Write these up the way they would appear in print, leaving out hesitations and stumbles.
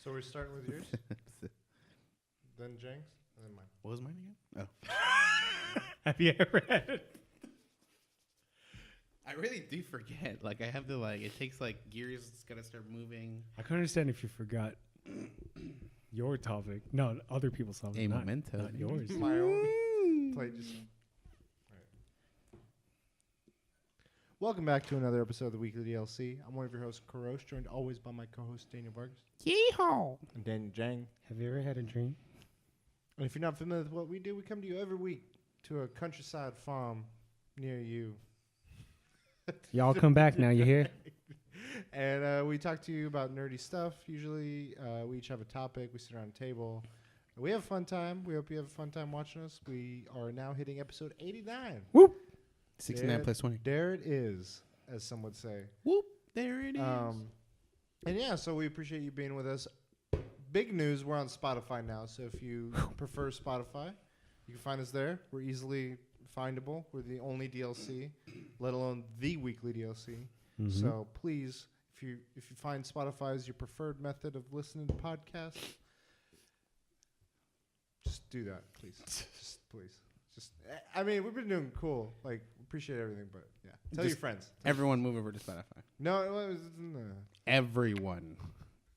So we're starting with yours, then Jang's, and then mine. What was mine again? Oh. Have you ever had it? I really do forget. Like, I have to, like, it takes, like, gears. It's got to start moving. I can understand if you forgot your topic. No, other people's topic. A not, memento. not yours. My own. Play just. All right. Welcome back to another episode of the Weekly DLC. I'm one of your hosts, Karosh, joined always by my co-host, Daniel Vargas. Yeehaw! And Daniel Jang. Have you ever had a dream? And if you're not familiar with what we do, we come to you every week to a countryside farm near you. Y'all come back now, you hear? And we talk to you about nerdy stuff. Usually, we each have a topic. We sit around a table. We have a fun time. We hope you have a fun time watching us. We are now hitting episode 89. Whoop! 69 plus 20. There it is, as some would say. Whoop! There it is. And yeah, so we appreciate you being with us. Big news, we're on Spotify now. So if you prefer Spotify, you can find us there. We're easily findable. We're the only DLC, let alone the weekly DLC. Mm-hmm. So please, if you find Spotify as your preferred method of listening to podcasts, just do that, please. Just please. Just, I mean, we've been doing cool. Like, appreciate everything, but yeah. Tell your friends. Everyone move over to Spotify. No, it was Everyone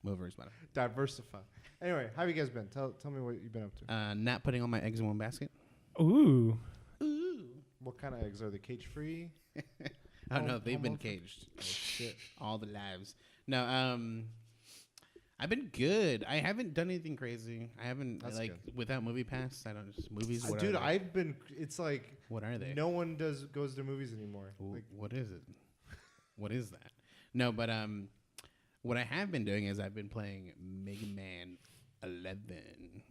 move over to Spotify. diversify. Anyway, how have you guys been? Tell me what you've been up to. Not putting all my eggs in one basket. Ooh. What kind of eggs are they? Cage free? Oh no, they've been Almost. caged. Oh shit. All the lives. No, I've been good. I haven't done anything crazy. I haven't That's like good. without movie pass. I don't just movies. What Dude, are they? I've been. It's like What are they? no one goes to movies anymore. Like, What is it? What is that? No, but what I have been doing is I've been playing Mega Man 11.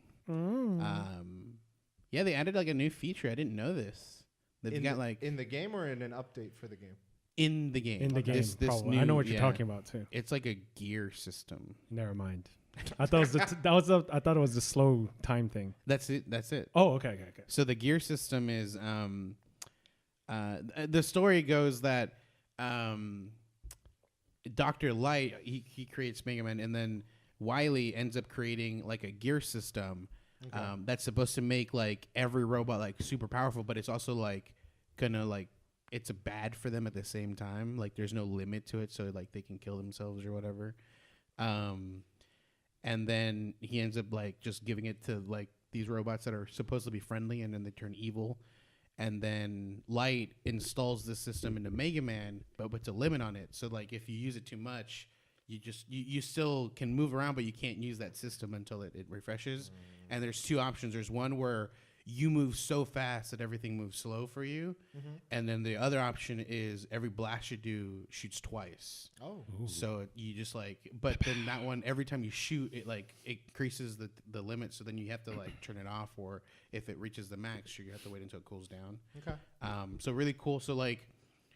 Yeah, they added like a new feature. I didn't know this. They've got like in the game or in an update for the game. in the game. In the game, This probably. new, I know what you're talking about, too. It's like a gear system. Never mind. I thought it was the slow time thing. That's it. That's it. Oh, okay. So the gear system is the story goes that Dr. Light he creates Mega Man, and then Wily ends up creating like a gear system that's supposed to make like every robot like super powerful, but it's also like gonna like it's bad for them at the same time. Like there's no limit to it, so like they can kill themselves or whatever. And then he ends up like just giving it to like these robots that are supposed to be friendly, and then they turn evil. And then Light installs this system into Mega Man, but puts a limit on it. So like if you use it too much, you still can move around, but you can't use that system until it refreshes. And there's two options. There's one where you move so fast that everything moves slow for you. And then the other option is every blast you do shoots twice. Oh. So you just like, but then that one, every time you shoot, it like it increases the limit. So then you have to like turn it off, or if it reaches the max, you have to wait until it cools down. Okay. So really cool. So like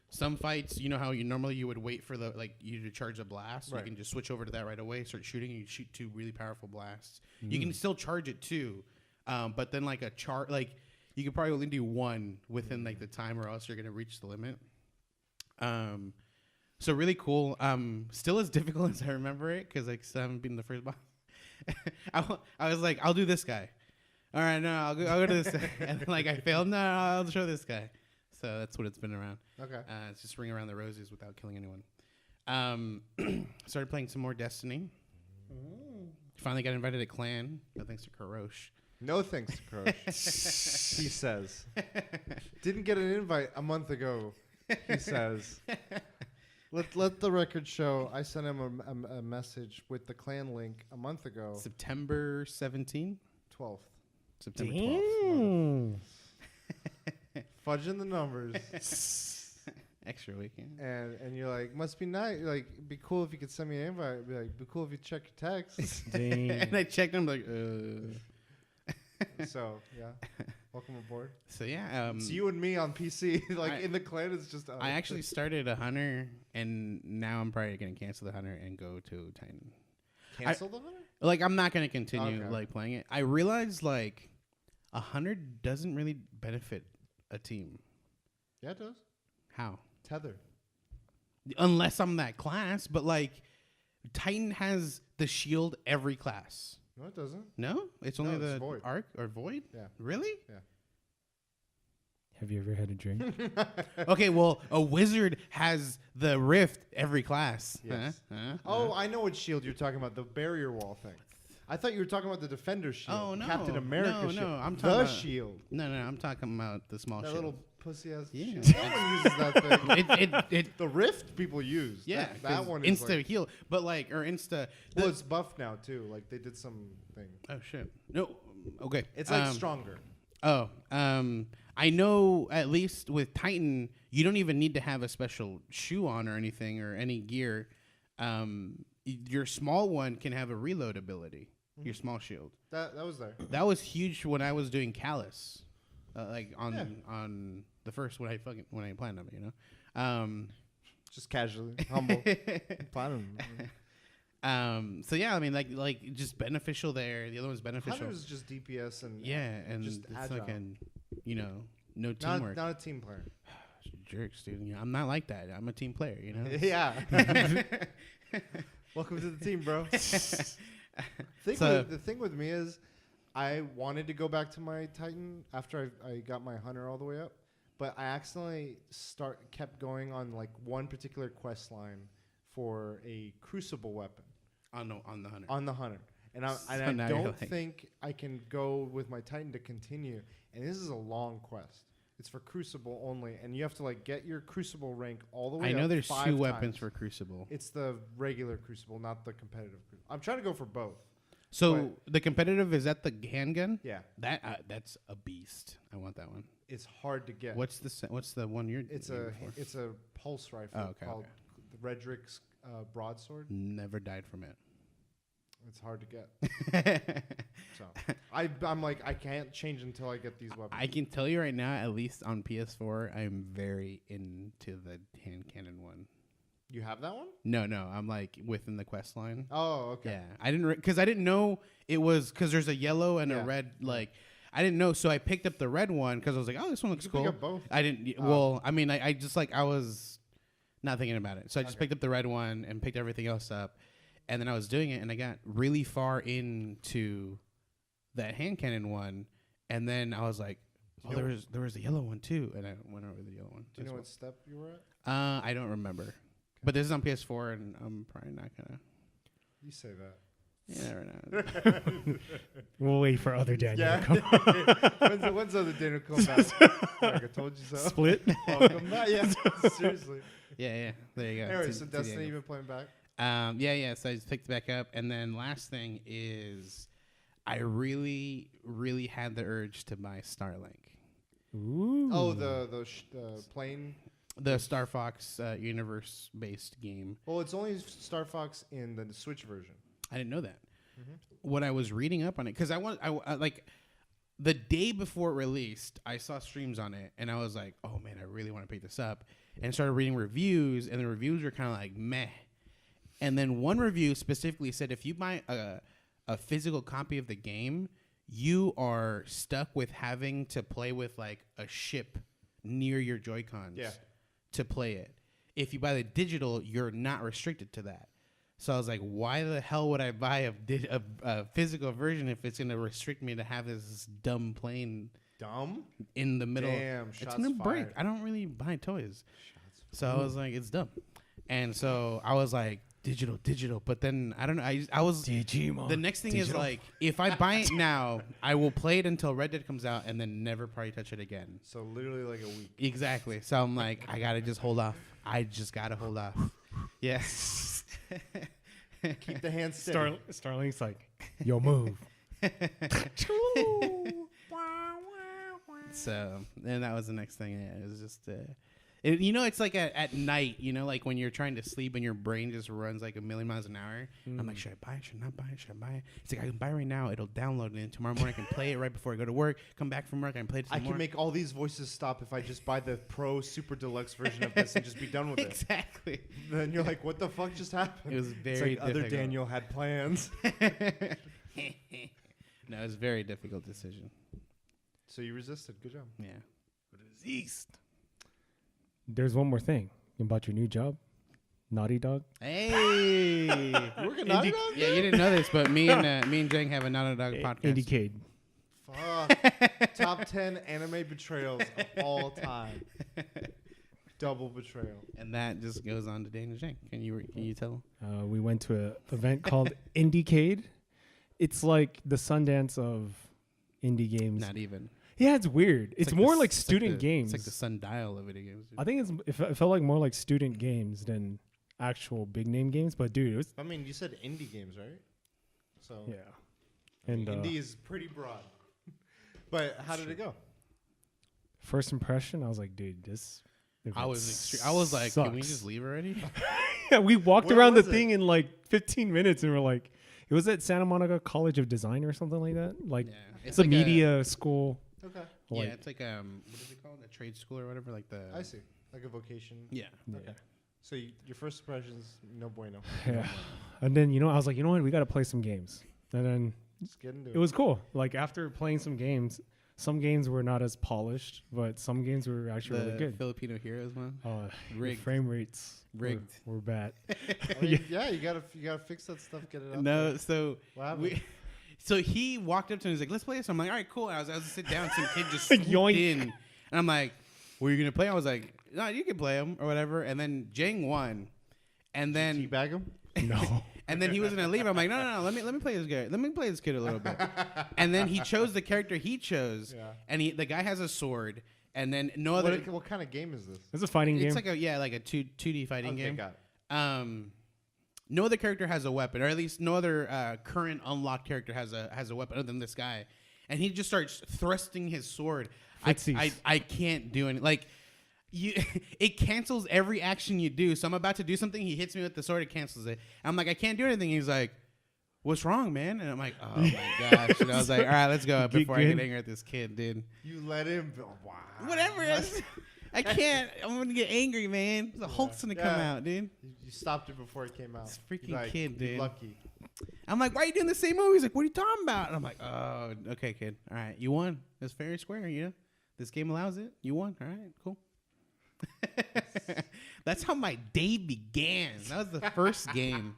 some fights, you know how you would wait for the like you to charge a blast. Right. You can just switch over to that right away, start shooting, and you shoot two really powerful blasts. You can still charge it too, but then like you could probably only do one within like the time, or else you're gonna reach the limit. So really cool. Still as difficult as I remember it, because like I haven't been the first boss. I was like, I'll do this guy. All right, no, I'll go to this guy. And then, like I failed. No, I'll show this guy. So that's what it's been around. Okay. It's just ring around the roses without killing anyone. Started playing some more Destiny. Finally got invited to Clan. No thanks to Karosh. No thanks, Crush. He says. Didn't get an invite a month ago. He says. Let the record show. I sent him a message with the clan link a month ago. September 17th? 12th. September 12th. Fudging the numbers. Extra weekend. And you're like, must be nice. Like, it'd be cool if you could send me an invite. It'd be like, be cool if you check your texts. And I checked them like, So, yeah. Welcome aboard. So, yeah. It's you and me on PC. In the clan, it's just us. I actually started a hunter, and now I'm probably going to cancel the hunter and go to Titan. Cancel the hunter? Like, I'm not going to continue, Okay. like, playing it. I realized, like, a hunter doesn't really benefit a team. Yeah, it does. How? Tether. Unless I'm that class, but, like, Titan has the shield every class. No, it doesn't. No, it's only it's the Void. arc or void. Yeah. Really? Have you ever had a drink? Okay, well, a wizard has the rift every class. Yes. Oh, I know what shield you're talking about. The barrier wall thing. I thought you were talking about the Defender shield. Oh, no. Captain America No, shield. I'm the talking about- shield. No, I'm talking about the small That shield. little pussy ass. Yeah. Shield. No one uses that thing. it The rift people use. yeah, that one is insta like, heal, but like or insta. well, it's buffed now too. Like they did some thing. Oh shit! No, okay. It's like stronger. Oh, I know at least with Titan, you don't even need to have a special shoe on or anything or any gear. Your small one can have a reload ability. Your small shield. That was there. That was huge when I was doing Callus, like on the first when I planned on it, you know. Just casually, humble. Platinum. So yeah, I mean like just beneficial there. The other one's beneficial. Hunter is just DPS and Yeah, and just it's agile. like no teamwork. not a team player. Jerks, dude. You know, I'm not like that. I'm a team player, you know. Yeah. Welcome to the team, bro. The thing with me is, I wanted to go back to my Titan after I got my Hunter all the way up, but I accidentally kept going on like one particular quest line for a Crucible weapon on the Hunter. on the Hunter, and So I now you're don't like- think I can go with my Titan to continue. And this is a long quest. It's for Crucible only, and you have to like get your Crucible rank all the way I up know there's 5 two weapons times. for Crucible. It's the regular Crucible, not the competitive Crucible. I'm trying to go for both. So the competitive is that the handgun? Yeah, That's a beast. I want that one. it's hard to get. What's the one you're? It's aiming a for? it's a pulse rifle Oh, okay, called the Redrick's broadsword. Never died from it. It's hard to get. So I'm like I can't change until I get these weapons. I can tell you right now, at least on PS4, I'm very into the hand cannon one. You have that one? No, I'm like within the quest line. Oh, okay. Yeah, I didn't because I didn't know it was because there's a yellow and a red. Like I didn't know, so I picked up the red one because I was like, oh, this one looks You cool. pick up both. I didn't. Well, I mean, I just like I was not thinking about it, so I just picked up the red one and picked everything else up, and then I was doing it, and I got really far into that hand cannon one, and then I was like, oh, there was a yellow one too, and I went over the yellow one. Do you know what step you were at? I don't remember, but this is on PS4, and I'm probably not gonna. You say that. Yeah, right now. We'll wait for other Daniel Yeah. to come. When's other Daniel come back? Like I told you so. Split. Welcome back. Yeah. Seriously. Yeah. There you go. Anyway, Two- so two Destiny Daniels. you've been playing back. Yeah. So I just picked it back up, and then last thing is, I really, really had the urge to buy Starlink, Ooh. Oh, the plane. the Star Fox universe-based game. Well, it's only Star Fox in the Switch version. I didn't know that. When I was reading up on it, because I like the day before it released, I saw streams on it, and I was like, oh man, I really want to pick this up, and started reading reviews, and the reviews were kind of like meh. And then one review specifically said if you buy a physical copy of the game, you are stuck with having to play with like a ship near your Joy-Cons to play it. If you buy the digital, you're not restricted to that. So I was like, why the hell would I buy a physical version if it's going to restrict me to have this dumb plane Dumb? in the middle? Damn, It's shots going to break. fired. I don't really buy toys. So I was like, it's dumb. And so I was like, digital. But then, I don't know. I was... Digimon. The next thing is Digital. like, if I buy it now, I will play it until Red Dead comes out and then never probably touch it again. So literally like a week. Exactly. So I'm like, I got to just hold off. I just got to hold off. Yes. Keep the hand steady. Starlink's like, yo, move. So, and that was the next thing. Yeah, it was just, it's like at night, like when you're trying to sleep and your brain just runs like a million miles an hour. I'm like, should I buy it? Should I not buy it? Should I buy it? It's like, I can buy it right now. It'll download it. And tomorrow morning I can play it right before I go to work. Come back from work. I can play it some I more. can make all these voices stop if I just buy the Pro Super Deluxe version of this and just be done with it. Exactly. Then you're like, what the fuck just happened? It was It's very like other difficult. Daniel had plans. No, it was a very difficult decision. So you resisted. Good job. Yeah. Resist. There's one more thing about your new job. Naughty Dog. Hey. You work at Naughty Dog? Yeah, you didn't know this, but me and Jang have a Naughty Dog podcast. Indiecade. Fuck. Top 10 anime betrayals of all time. Double betrayal. And that just goes on to Daniel Jang. Can you tell him? We went to an event called Indiecade. It's like the Sundance of indie games. Not even. Yeah, it's weird. It's more like it's student games. It's like the sundial of video games. Dude. I think it felt like more like student games than actual big name games. But dude, it was, I mean, you said indie games, right? So yeah. And indie is pretty broad. But how did it go? First impression, I was like, dude, this. I was like, can we just leave already? Yeah, we walked Where around the was it? thing in like 15 minutes, and we're like, it was at Santa Monica College of Design or something like that. Like, Yeah, it's a like media school. Okay. Yeah, Like, it's like what is it called? A trade school or whatever. Like the. I see. Like a vocation. Yeah. Okay. So your first impressions, no bueno. yeah. And then I was like, you know what, we got to play some games. And then Let's get into it was cool. Like after playing some games were not as polished, but some games were actually The really good. Filipino heroes one. The Rigged. frame rates Rigged. were bad. I mean, yeah, you gotta fix that stuff. Get it up. No, there. so What happened? so he walked up to me. He's like, "Let's play this." I'm like, "All right, cool." I was to sit down. Some kid just Yoink. swooped in, and I'm like, "Were you gonna play?" I was like, "No, you can play him or whatever." And then Jang won, and then Teabag him. No. and then he was gonna leave. I'm like, "No, let me play this guy. Let me play this kid a little bit." And then he chose the character he chose, Yeah. and the guy has a sword, and then no other. What kind of game is this? It's a fighting game. It's like a 2D fighting Okay, game. got it. No other character has a weapon, or at least no other current unlocked character has a weapon other than this guy. And he just starts thrusting his sword. Footsies. I can't do anything. Like it cancels every action you do. So I'm about to do something. He hits me with the sword. It cancels it. I'm like, I can't do anything. He's like, "What's wrong, man?" And I'm like, "Oh my gosh!" And I was like, "All right, let's go before I get angry at this kid, dude." You let him. Wow. Whatever. I can't. I'm gonna get angry, man. The Hulk's gonna come out, dude. You stopped it before it came out. This freaking You're like, kid, "You dude." Lucky. I'm like, "Why are you doing the same movie?" He's like, "What are you talking about?" And I'm like, "Oh, okay, kid. All right, you won. It's fair and square, you know. This game allows it. You won. All right, cool." That's how my day began. That was the first game.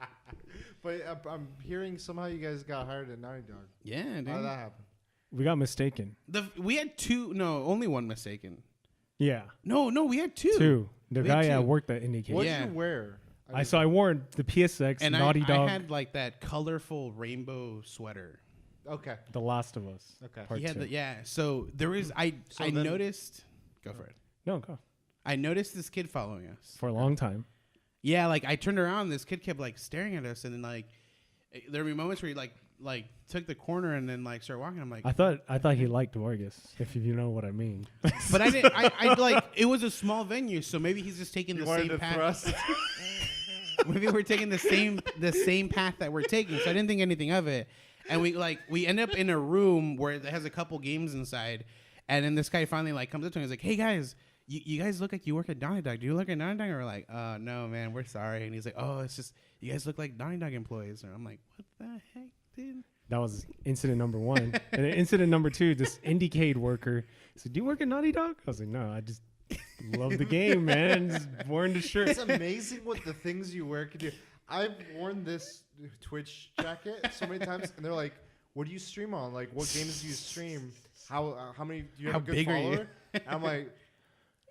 But I'm hearing somehow you guys got hired at Naughty Dog. Yeah, dude. How did that happen? We got mistaken. We had two. No, only one mistaken. Yeah. No, we had two. Two. The We guy had at two. work that indicated. What Yeah. did you wear? I wore the PSX And Naughty Dog, I had like that colorful rainbow sweater. Okay. The Last of Us. Okay. Part He had two. So there is. I then- noticed. Go for it. No, go. I noticed this kid following us. For a long time. Yeah, like I turned around, this kid kept like staring at us, and then like there were moments where he like took the corner and then like started walking. I'm like, I thought he liked Vargas, if you know what I mean. but I didn't. I like it was a small venue, so maybe he's just taking You the wanted same to path. thrust. Maybe we're taking the same path that we're taking. So I didn't think anything of it, and we end up in a room where it has a couple games inside, and then this guy finally like comes up to me and he's like, "Hey guys. You guys look like you work at Naughty Dog. Do you look at Naughty Dog?" And we're like, "No, man, we're sorry." And he's like, "Oh, it's just you guys look like Naughty Dog employees." And I'm like, "What the heck, dude?" That was incident number 1. And then incident number 2, this Indiecade worker said, "Do you work at Naughty Dog?" I was like, "No, I just love the game, man. Just wearing the shirt." It's amazing what the things you wear can do. I've worn this Twitch jacket so many times, and they're like, "What do you stream on? Like, what games do you stream? How many? Do you have How a good big are you?" follower?" And I'm like,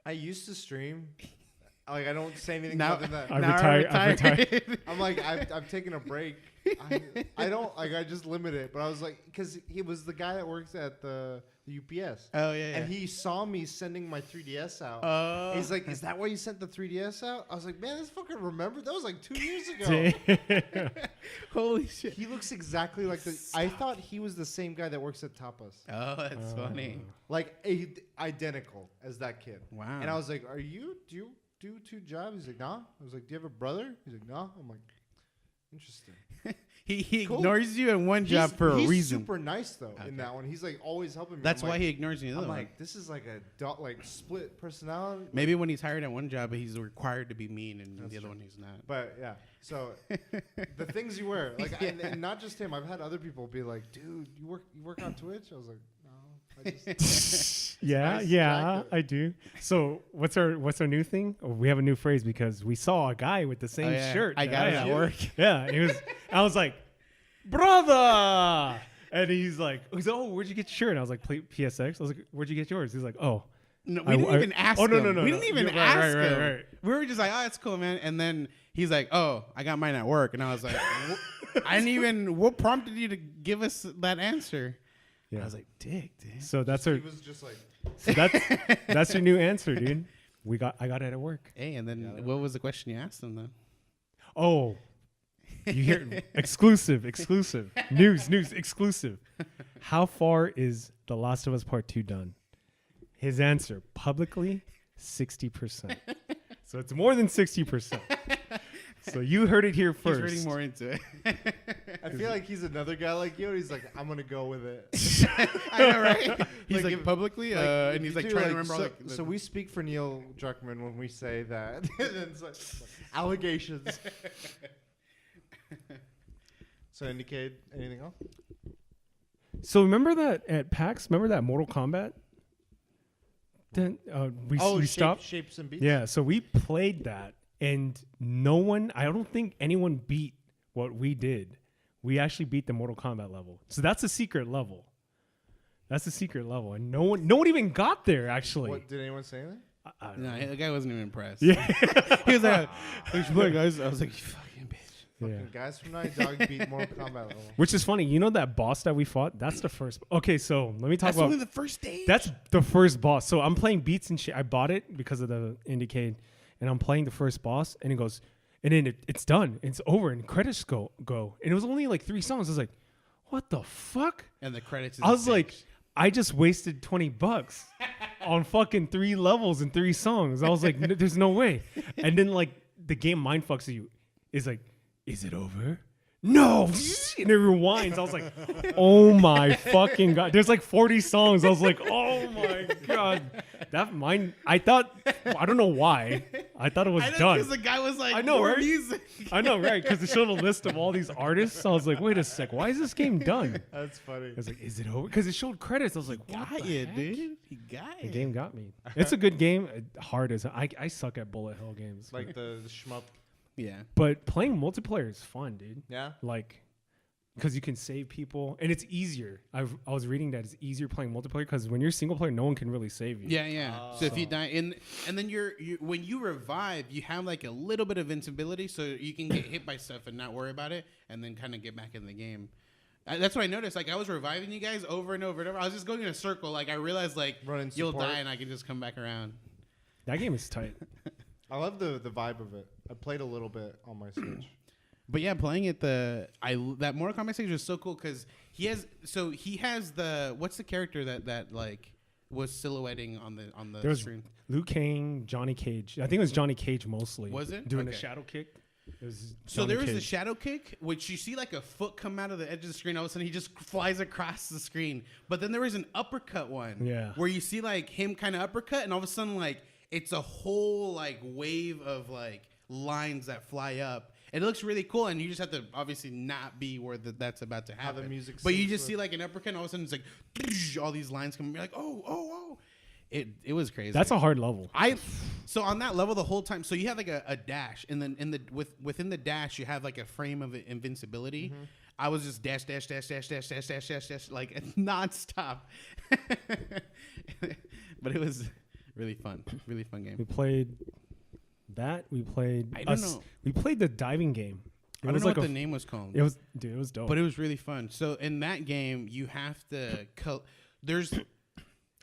"I used to stream. Like, I don't say anything Now- other than that." I Now retired. I retired. I'm like, I've taken a break. I don't like. I just limit it. But I was like, because he was the guy that works at the UPS. Oh yeah. And he saw me sending my 3DS out. Oh. He's like, "Is that why you sent the 3DS out?" I was like, "Man, this fucking remember? That was like 2 years ago." Holy shit. He looks exactly like the. I thought he was the same guy that works at Tapas, Oh, that's funny. like identical as that kid. Wow. And I was like, Do you do 2 jobs?" He's like, "Nah." I was like, "Do you have a brother?" He's like, "Nah." I'm like, interesting. He Cool. ignores you in one job for a he's reason. super nice though Okay. in that one. He's like always helping me. That's I'm why like, he ignores you in the I'm other one. like, this is like a like split personality. Maybe when he's hired at one job, he's required to be mean, and That's the other true. one he's not. But yeah, so the things you wear, like, and not just him. I've had other people be like, "Dude, you work on Twitch?" I was like, "No." Yeah, nice yeah, jacket. I do. So what's our new thing? Oh, we have a new phrase because we saw a guy with the same shirt. I that got it had. at work. Yeah, I was like, brother, and he's like, oh, where'd you get your shirt? And I was like, PSX. I was like, where'd you get yours? He's like, oh. No, we didn't even ask him. No. We didn't even Right, ask right, him. right. We were just like, oh, that's cool, man. And then he's like, oh, I got mine at work. And I was like, I didn't even, what prompted you to give us that answer? Yeah. I was like, dick, dude. So that's He our. was just like, So that's your new answer, dude. I got it at work. Hey, and then what was the question you asked him then? Oh, you hear exclusive, news, exclusive. How far is The Last of Us Part 2 done? His answer publicly 60%. So it's more than 60%. So you heard it here first. He's reading more into it. I feel like he's another guy like you. And he's like, I'm gonna go with it. I know, right? He's like if- publicly, like, and if he's you like do, trying to like, remember so, all the. so we speak for Neil Druckmann when we say that. And then it's like, allegations. So indicate anything else? So remember that at PAX? Remember that Mortal Kombat? Then we stopped. Shapes and beats. Yeah, so we played that, and no one. I don't think anyone beat what we did. We actually beat the Mortal Kombat level. So that's a secret level. And no one even got there. Actually, What did anyone say anything? I don't No, know. the guy wasn't even impressed. Yeah, He was like, "Which play, guys?" I was like, "You fucking bitch." yeah. Fucking guys from Naughty Dog beat Mortal Kombat level. Which is funny. You know that boss that we fought? That's the first. Okay, so let me talk That's about. only the first stage. That's the first boss. So I'm playing beats and shit. I bought it because of the Indicade, and I'm playing the first boss, and it goes, and then it's done. It's over, and credits go, and it was only like 3 songs. I was like, what the fuck? and the credits. Is I was the like, stage. I just wasted $20 on fucking 3 levels and 3 songs. I was like, there's no way. And then like the game mind fucks you. Is like, is it over? No, and it rewinds. I was like, oh my fucking god. There's like 40 songs. I was like, oh my god. That mine. I thought. I don't know why. I thought it was I know, done. because the guy was like, I know, "More right? music." I know, right? Because it showed a list of all these artists. I was like, wait a sec. Why is this game done? That's funny. I was like, is it over? Because it showed credits. I was like, what Got the you, heck? dude. He got The you. game got me. It's a good game. Hard as I suck at bullet hell games. Like the shmup. Yeah. But playing multiplayer is fun, dude. Yeah. Like, because you can save people and it's easier. I was reading that it's easier playing multiplayer because when you're single player, no one can really save you. Yeah, yeah. So if you die, and then you when you revive, you have like a little bit of invincibility, so you can get hit by stuff and not worry about it, and then kind of get back in the game. That's what I noticed. Like I was reviving you guys over and over and over. I was just going in a circle. Like I realized like Running you'll support. die and I can just come back around. That game is tight. I love the vibe of it. I played a little bit on my Switch. But yeah, playing it that Mortal Kombat stage was so cool because he has the what's the character that like was silhouetting on the There was screen. Liu Kang, Johnny Cage. I think it was Johnny Cage mostly. Was it? Doing a Okay. shadow kick? It was So Johnny there was the Cage. shadow kick, which you see like a foot come out of the edge of the screen. All of a sudden, he just flies across the screen. But then there was an uppercut one, Yeah. where you see like him kind of uppercut, and all of a sudden, like it's a whole like wave of like lines that fly up. And it looks really cool, and you just have to obviously not be where that's about to happen. the music but you syncs just with- see like an uppercut, and all of a sudden it's like all these lines come. You're like, oh. It was crazy. That's a hard level. So on that level the whole time, so you have like a dash, and then within the dash you have like a frame of invincibility. Mm-hmm. I was just dash like nonstop. But it was really fun We game. played that. We played. I don't know. We played the diving game. I don't know what the name was called, It was dope. but it was really fun. So in that game you have to there's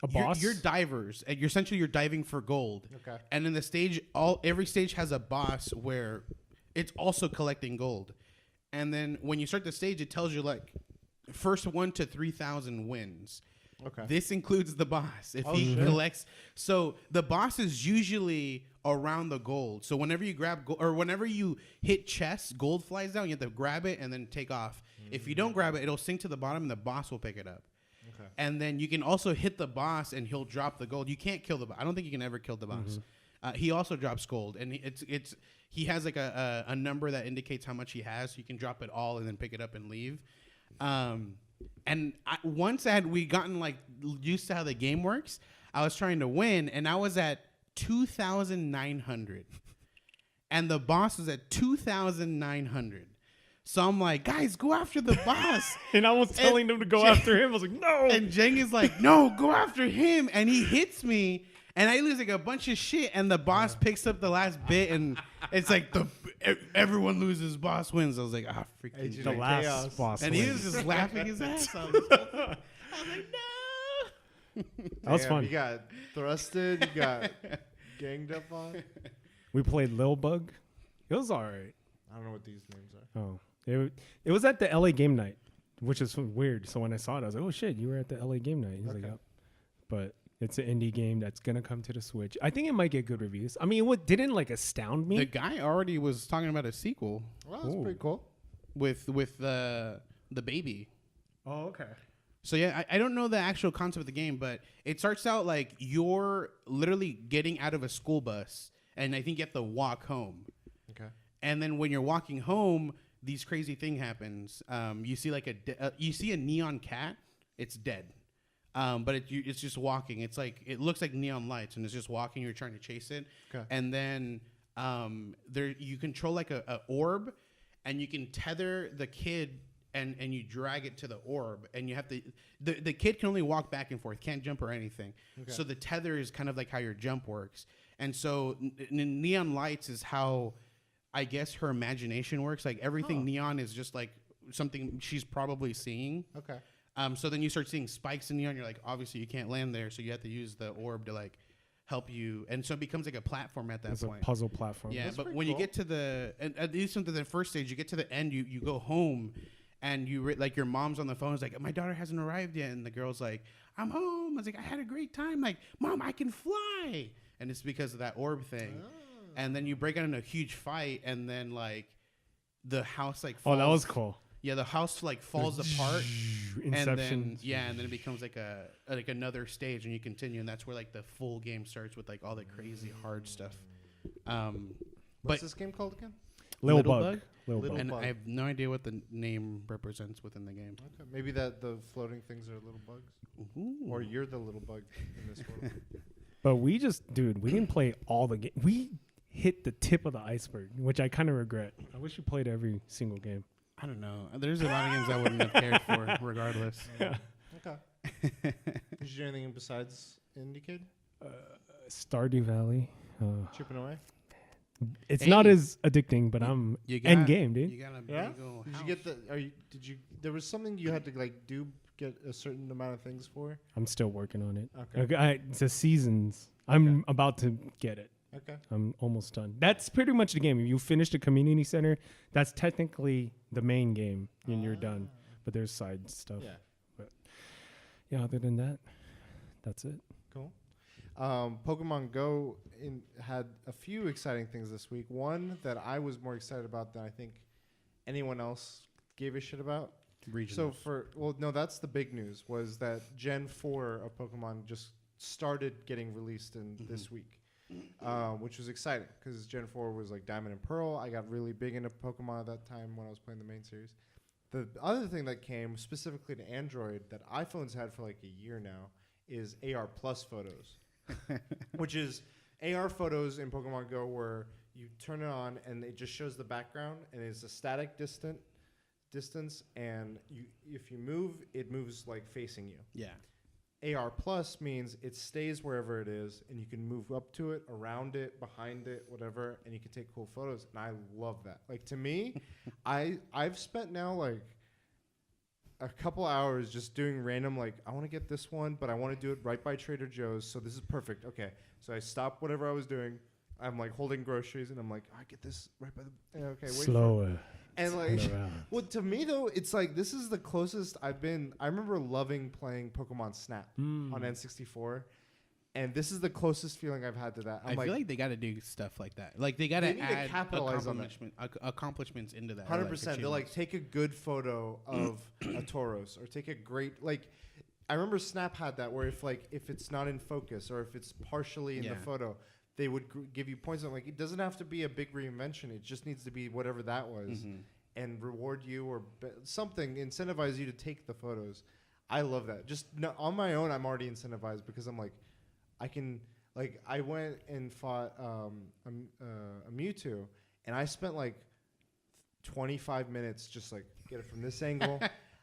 a boss. You're divers, and you're diving for gold. Okay. And in the stage, every stage has a boss where it's also collecting gold. And then when you start the stage, it tells you like first 1 to 3,000 wins. Okay. This includes the boss if he shit. collects. So the boss is usually around the gold. So whenever you grab or whenever you hit chests, gold flies down. You have to grab it and then take off. If you don't grab it, it'll sink to the bottom, and the boss will pick it up. Okay. And then you can also hit the boss, and he'll drop the gold. You can't kill the boss. I don't think you can ever kill the boss. He also drops gold, and he has like a number that indicates how much he has. So you can drop it all and then pick it up and leave. And once we gotten like used to how the game works, I was trying to win, and I was at 2,900, and the boss was at 2,900. So I'm like, guys, go after the boss. And I was telling them to go after him. I was like, no. And Jeng is like, no, go after him. And he hits me, and I lose like a bunch of shit. And the boss picks up the last bit, and it's like everyone loses, boss wins. I was like, freaking Agent The of last Chaos. boss. and he wins. was just laughing his ass off. I was like, no. That was Damn, fun. You got thrusted. You got ganged up on. We played Lil Bug. It was all right. I don't know what these names are. Oh, it was at the LA game night, which is weird. So when I saw it, I was like, "Oh shit, you were at the LA game night." He's like, Okay. "Yep." But it's an indie game that's gonna come to the Switch. I think it might get good reviews. I mean, what didn't like astound me? The guy already was talking about a sequel Well, that's Ooh. pretty cool. with the baby. Oh, okay. So yeah, I don't know the actual concept of the game, but it starts out like you're literally getting out of a school bus, and I think you have to walk home. Okay. And then when you're walking home, these crazy thing happens. You see like you see a neon cat. It's dead, but it's just walking. It's like it looks like neon lights, and it's just walking. You're trying to chase it, Okay. and then there you control like a orb, and you can tether the kid. And you drag it to the orb, and you have to. The kid can only walk back and forth, can't jump or anything. Okay. So the tether is kind of like how your jump works. And so neon lights is how, I guess, her imagination works. Like everything neon is just like something she's probably seeing. Okay. So then you start seeing spikes in neon. You're like, obviously you can't land there, so you have to use the orb to like help you. And so it becomes like a platform at that It's point. a puzzle platform. Yeah, That's but pretty when cool. you get to the, and at least into the first stage, you get to the end, you go home, and like your mom's on the phone, is like, my daughter hasn't arrived yet, and the girl's like, I'm home. I was like, I had a great time. Like, Mom, I can fly, and it's because of that orb thing. And then you break out in a huge fight, and then like the house like falls. Oh, that was cool. Yeah, the house like falls apart. Inception. And then and then it becomes like another stage, and you continue, and that's where like the full game starts with like all the crazy hard stuff. What's But this game called again? Lil Little Bug. Bug? Lil Little Bug. and Bug. I have no idea what the name represents within the game. Okay. Maybe that the floating things are little bugs, or you're the little bug in this world. But we didn't play all the game. We hit the tip of the iceberg, which I kind of regret. I wish we played every single game. I don't know. There's a lot of games I wouldn't have cared for, regardless. Okay. Did you do anything besides Indie Kid? Stardew Valley. Chipping away. It's Hey. not as addicting, but I'm You end game, dude. You got a Yeah. big ol' Did house. you get the? Did you? There was something you had to like get a certain amount of things for. I'm still working on it. Okay. It's the seasons. I'm about to get it. Okay. I'm almost done. That's pretty much the game. If you finish the community center, that's technically the main game, and you're done. But there's side stuff. Yeah. Yeah. Other than that, that's it. Cool. Pokemon Go had a few exciting things this week. One that I was more excited about than I think anyone else gave a shit about. So that's the big news, was that Gen 4 of Pokemon just started getting released in this week, which was exciting because Gen 4 was like Diamond and Pearl. I got really big into Pokemon at that time when I was playing the main series. The other thing that came specifically to Android that iPhones had for like a year now is AR Plus photos, which is AR photos in Pokemon Go where you turn it on and it just shows the background and it's a static distance, and if you move, it moves like facing you. Yeah. AR Plus means it stays wherever it is, and you can move up to it, around it, behind it, whatever, and you can take cool photos. And I love that. Like, to me, I've spent now like a couple hours just doing random, like, I want to get this one, but I want to do it right by Trader Joe's, so this is perfect. Okay, so I stop whatever I was doing. I'm like holding groceries, and I'm like, I get this right by the. Okay, wait. Slower. And like, around. well, to me though, it's like this is the closest I've been. I remember loving playing Pokemon Snap on N64, and this is the closest feeling I've had to that. I feel like they got to do stuff like that. Like they got They to need to add capitalize on that. accomplishments into that. 100%. They're like, achievements. take a good photo of a Tauros, or take a great like. I remember Snap had that where if it's not in focus or if it's partially in the photo, they would give you points on like it doesn't have to be a big reinvention. It just needs to be whatever that was. and reward you or something, incentivize you to take the photos. I love that. Just on my own, I'm already incentivized because I'm like, I can, like, I went and fought a Mewtwo, and I spent like 25 minutes just like get it from this angle.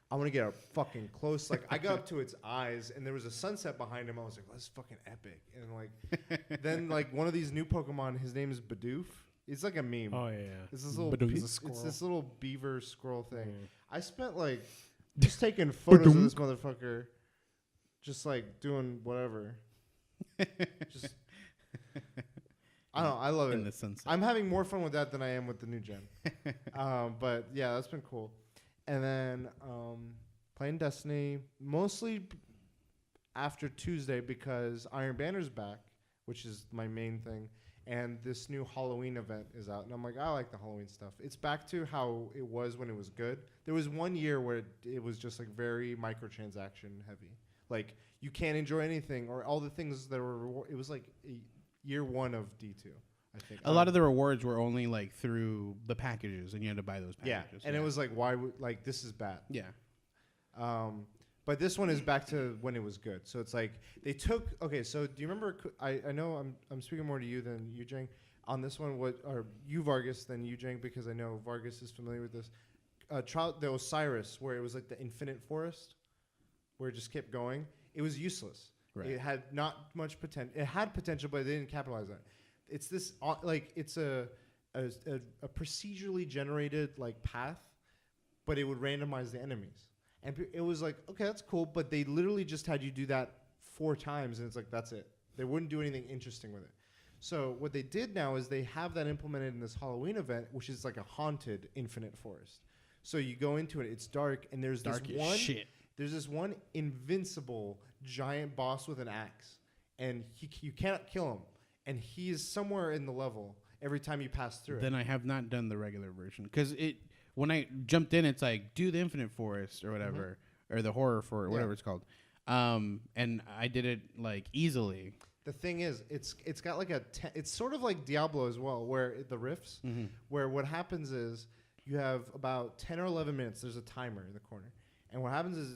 I want to get up fucking close. Like, I got up to its eyes, and there was a sunset behind him. I was like, well, that's fucking epic. And like, then like one of these new Pokemon, his name is Bidoof. It's like a meme. Oh yeah. It's this little, it's this little beaver squirrel thing. Yeah. I spent like just taking photos of this motherfucker, just like doing whatever. Just, I don't know. I love In it. the sunset. I'm having more fun with that than I am with the new gen. But yeah, that's been cool. And then playing Destiny mostly after Tuesday because Iron Banner's back, which is my main thing. And this new Halloween event is out. And I'm like, I like the Halloween stuff. It's back to how it was when it was good. There was 1 year where it was just like very microtransaction heavy. Like, you can't enjoy anything or all the things that were it was like year 1 of D2, I think. A lot of the rewards were only like through the packages, and you had to buy those packages. Yeah, and it was like, why would, like, this is bad. Yeah. But this one is back to when it was good. So it's like they took. Okay, so do you remember? I know I'm speaking more to you than you, Jang. On this one, or you, Vargas, than you, Jang, because I know Vargas is familiar with this. The Osiris, where it was like the infinite forest, where it just kept going. It was useless. Right. It had not much potential. It had potential, but they didn't capitalize on it. It's this like it's a procedurally generated like path, but it would randomize the enemies. And it was like, okay, that's cool, but they literally just had you do that 4 times, and it's like, that's it. They wouldn't do anything interesting with it. So what they did now is they have that implemented in this Halloween event, which is like a haunted infinite forest. So you go into it, it's dark, and there's Dark this as one, shit. there's this one invincible giant boss with an axe, and you cannot kill him, and he is somewhere in the level every time you pass through Then it. I have not done the regular version because when I jumped in, it's like do the infinite forest or whatever, or the horror forest, whatever it's called. And I did it like easily. The thing is, it's got like it's sort of like Diablo as well, where the rifts, where what happens is you have about 10 or 11 minutes. There's a timer in the corner, and what happens is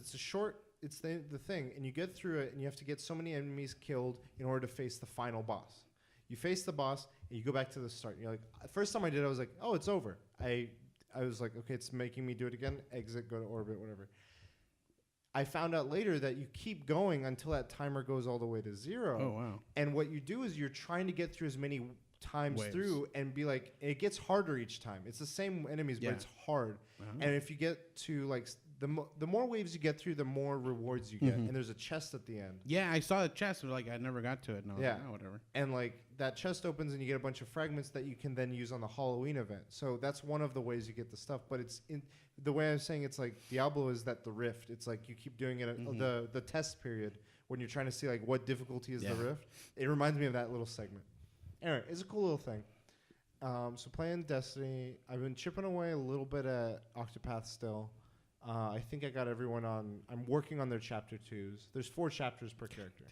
it's the thing, and you get through it, and you have to get so many enemies killed in order to face the final boss. You face the boss, and you go back to the start. And you're like, first time I did it, I was like, oh, it's over. I was like, okay, it's making me do it again. Exit, go to orbit, whatever. I found out later that you keep going until that timer goes all the way to 0. Oh, wow. And what you do is you're trying to get through as many times Waves. through and be like, it gets harder each time. It's the same enemies, but it's hard. And if you get to like the more waves you get through, the more rewards you get. And there's a chest at the end. Yeah, I saw the chest, but like I never got to it. No, Yeah. oh, whatever. And like that chest opens and you get a bunch of fragments that you can then use on the Halloween event. So that's one of the ways you get the stuff. But it's the way I was saying it's like Diablo is that the rift. It's like you keep doing it the test period when you're trying to see like what difficulty is the rift. It reminds me of that little segment. Anyway, it's a cool little thing. So playing Destiny, I've been chipping away a little bit at Octopath still. I think I got everyone on. I'm working on their chapter 2s. There's 4 chapters per character.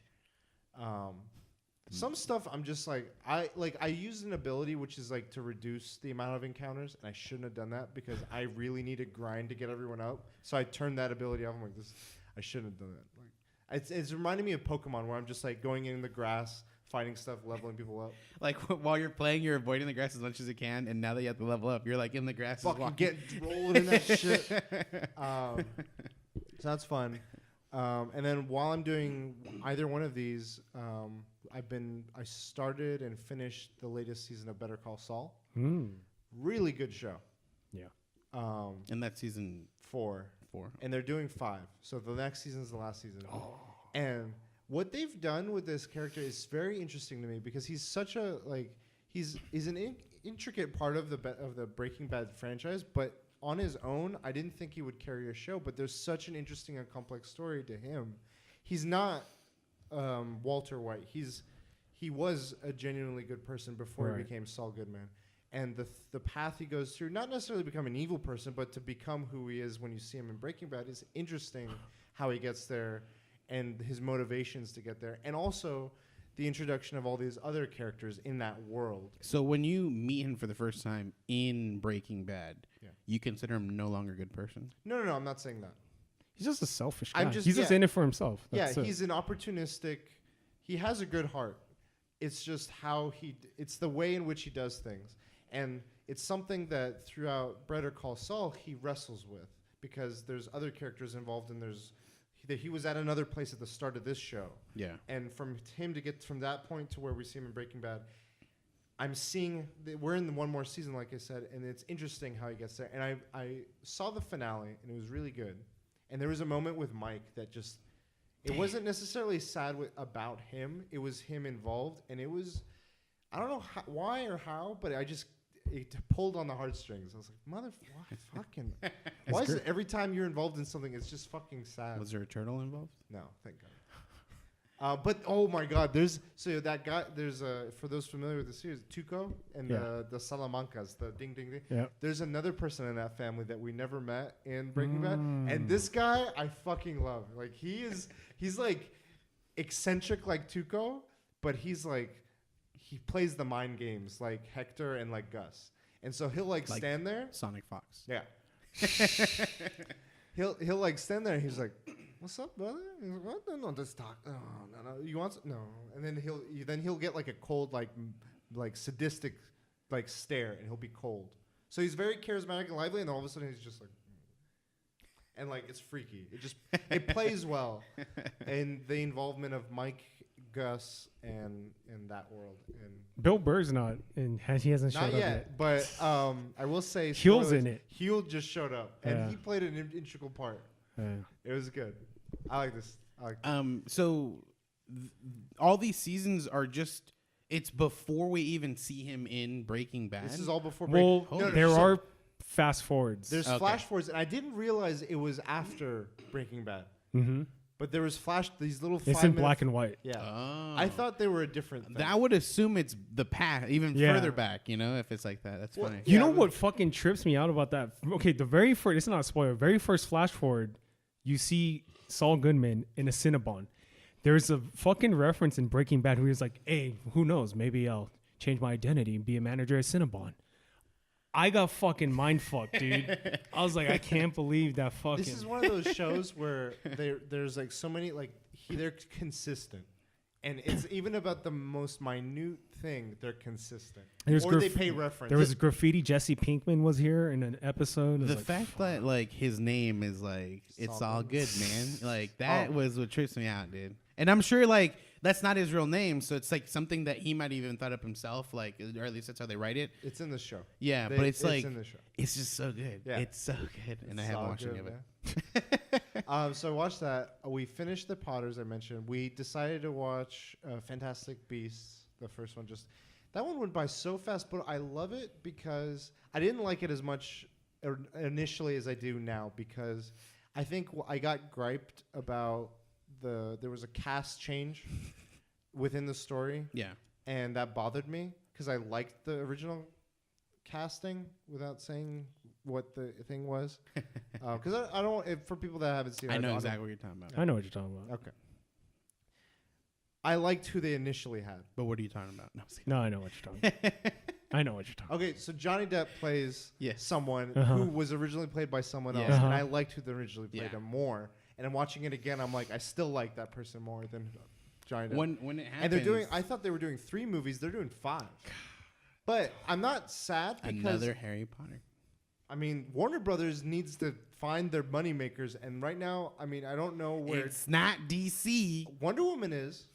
Some stuff I'm just like I used an ability which is like to reduce the amount of encounters, and I shouldn't have done that because I really need to grind to get everyone up. So I turned that ability off. I'm like, I shouldn't have done that. Like, it's reminding me of Pokemon where I'm just like going in the grass, fighting stuff, leveling people up. Like while you're playing, you're avoiding the grass as much as you can, and now that you have to level up, you're like in the grass. Fucking get rolling in that shit. So that's fun. And then while I'm doing either one of these, I started and finished the latest season of Better Call Saul. Really good show. Yeah. And that's season 4. 4. And they're doing 5. So the next season is the last season. And what they've done with this character is very interesting to me because he's such a he's an intricate part of the Breaking Bad franchise, but on his own, I didn't think he would carry a show. But there's such an interesting and complex story to him. He's not Walter White. He was a genuinely good person before he became Saul Goodman. And the path he goes through, not necessarily become an evil person, but to become who he is when you see him in Breaking Bad, is interesting how he gets there and his motivations to get there. And also the introduction of all these other characters in that world. So when you meet him for the first time in Breaking Bad, Yeah. you consider him no longer a good person. No, I'm not saying that. He's just a selfish guy. I'm just- He's just yeah. in it for himself. That's Yeah, it. he's an opportunistic. He has a good heart. It's just how it's the way in which he does things. And it's something that throughout Better Call Saul, he wrestles with because there's other characters involved and he was at another place at the start of this show. Yeah. And from him to get from that point to where we see him in Breaking Bad, I'm seeing we're in one more season, like I said, and it's interesting how he gets there. And I saw the finale, and it was really good. And there was a moment with Mike that just, it wasn't necessarily sad about him. It was him involved, and it was, I don't know why or how, but it pulled on the heartstrings. I was like, why is it every time you're involved in something, it's just fucking sad? Was there a turtle involved? No, thank God. But oh my God, there's for those familiar with the series, Tuco and the Salamancas, the ding ding ding. Yeah. There's another person in that family that we never met in Breaking Bad, and this guy I fucking love. Like he's like eccentric like Tuco, but he plays the mind games like Hector and like Gus, and so he'll like stand there. Sonic Fox. Yeah. He'll like stand there and he's like, "What's up, brother?" He's like, "What? No, just talk. No. You want no?" And then he'll get like a cold like sadistic like stare and he'll be cold. So he's very charismatic and lively, and then all of a sudden he's just like, and like it's freaky. It plays well, and the involvement of Mike, Gus, and that world. And Bill Burr's not, and he hasn't showed not up yet, but I will say Huel's spoilers, in it. Huel just showed up, and Yeah. he played an integral part. It was good. I like this. So all these seasons are just, it's before we even see him in Breaking Bad. This is all before. Well, No, there so are fast forwards. There's Okay. flash forwards, and I didn't realize it was after Breaking Bad. Mm-hmm. But there was these little. It's in black and white. Yeah. Oh. I thought they were a different thing. I would assume it's the past, even Yeah. further back, if it's like that. That's Well, funny. You Yeah, know but- what fucking trips me out about that? Okay, the very first, it's not a spoiler, very first flash forward, you see Saul Goodman in a Cinnabon. There's a fucking reference in Breaking Bad who he's like, hey, who knows? Maybe I'll change my identity and be a manager at Cinnabon. I got fucking mind fucked, dude. I was like, I can't believe that fucking. This is one of those shows where there's like so many they're consistent, and it's even about the most minute thing they're consistent, There's or they pay reference. There was graffiti. Jesse Pinkman was here in an episode. It was The like, fact that like his name is like it's all good, man. Like that was what trips me out, dude. And I'm sure like that's not his real name, so it's like something that he might even thought up himself, like, or at least that's how they write it. It's in the show. Yeah, but it's like in the show. it's just so good. Yeah. It's so good, and I haven't watched any of it. So I watched that. We finished the Potters I mentioned. We decided to watch Fantastic Beasts, the first one. That one went by so fast, but I love it because I didn't like it as much initially as I do now, because I think I got griped about there was a cast change within the story, Yeah. and that bothered me because I liked the original casting without saying what the thing was. Because I don't, for people that haven't seen it, I know don't- exactly what you're talking about. I know what you're talking about. Okay. I liked who they initially had. But what are you talking about? No, No, I know what you're talking about. I know what you're talking Okay, so Johnny Depp plays Yes. someone Uh-huh. who was originally played by someone else, Yeah. and Uh-huh. I liked who they originally played Yeah. him more. And I'm watching it again, I'm like, I still like that person more than Johnny Depp. When it happens, And they're doing, I thought they were doing 3 movies, they're doing 5. But I'm not sad because, another Harry Potter. I mean, Warner Brothers needs to find their money makers, and right now, I mean, I don't know where It's not DC. Wonder Woman is.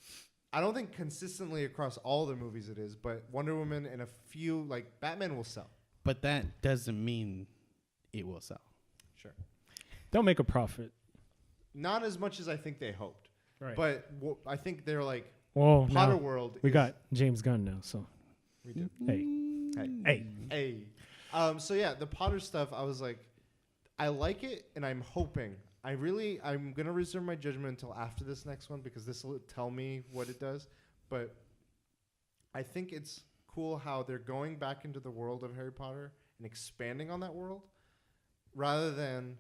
I don't think consistently across all their movies it is, but Wonder Woman and a few, like Batman, will sell. But that doesn't mean it will sell. Sure. They'll make a profit. Not as much as I think they hoped. Right. But I think they're like, Well, Potter now World. we is- got James Gunn now, so We do. hey, Hey. hey. Hey. So yeah, the Potter stuff, I was like, I like it, and I'm hoping. I'm going to reserve my judgment until after this next one, because this will tell me what it does. But I think it's cool how they're going back into the world of Harry Potter and expanding on that world, rather than,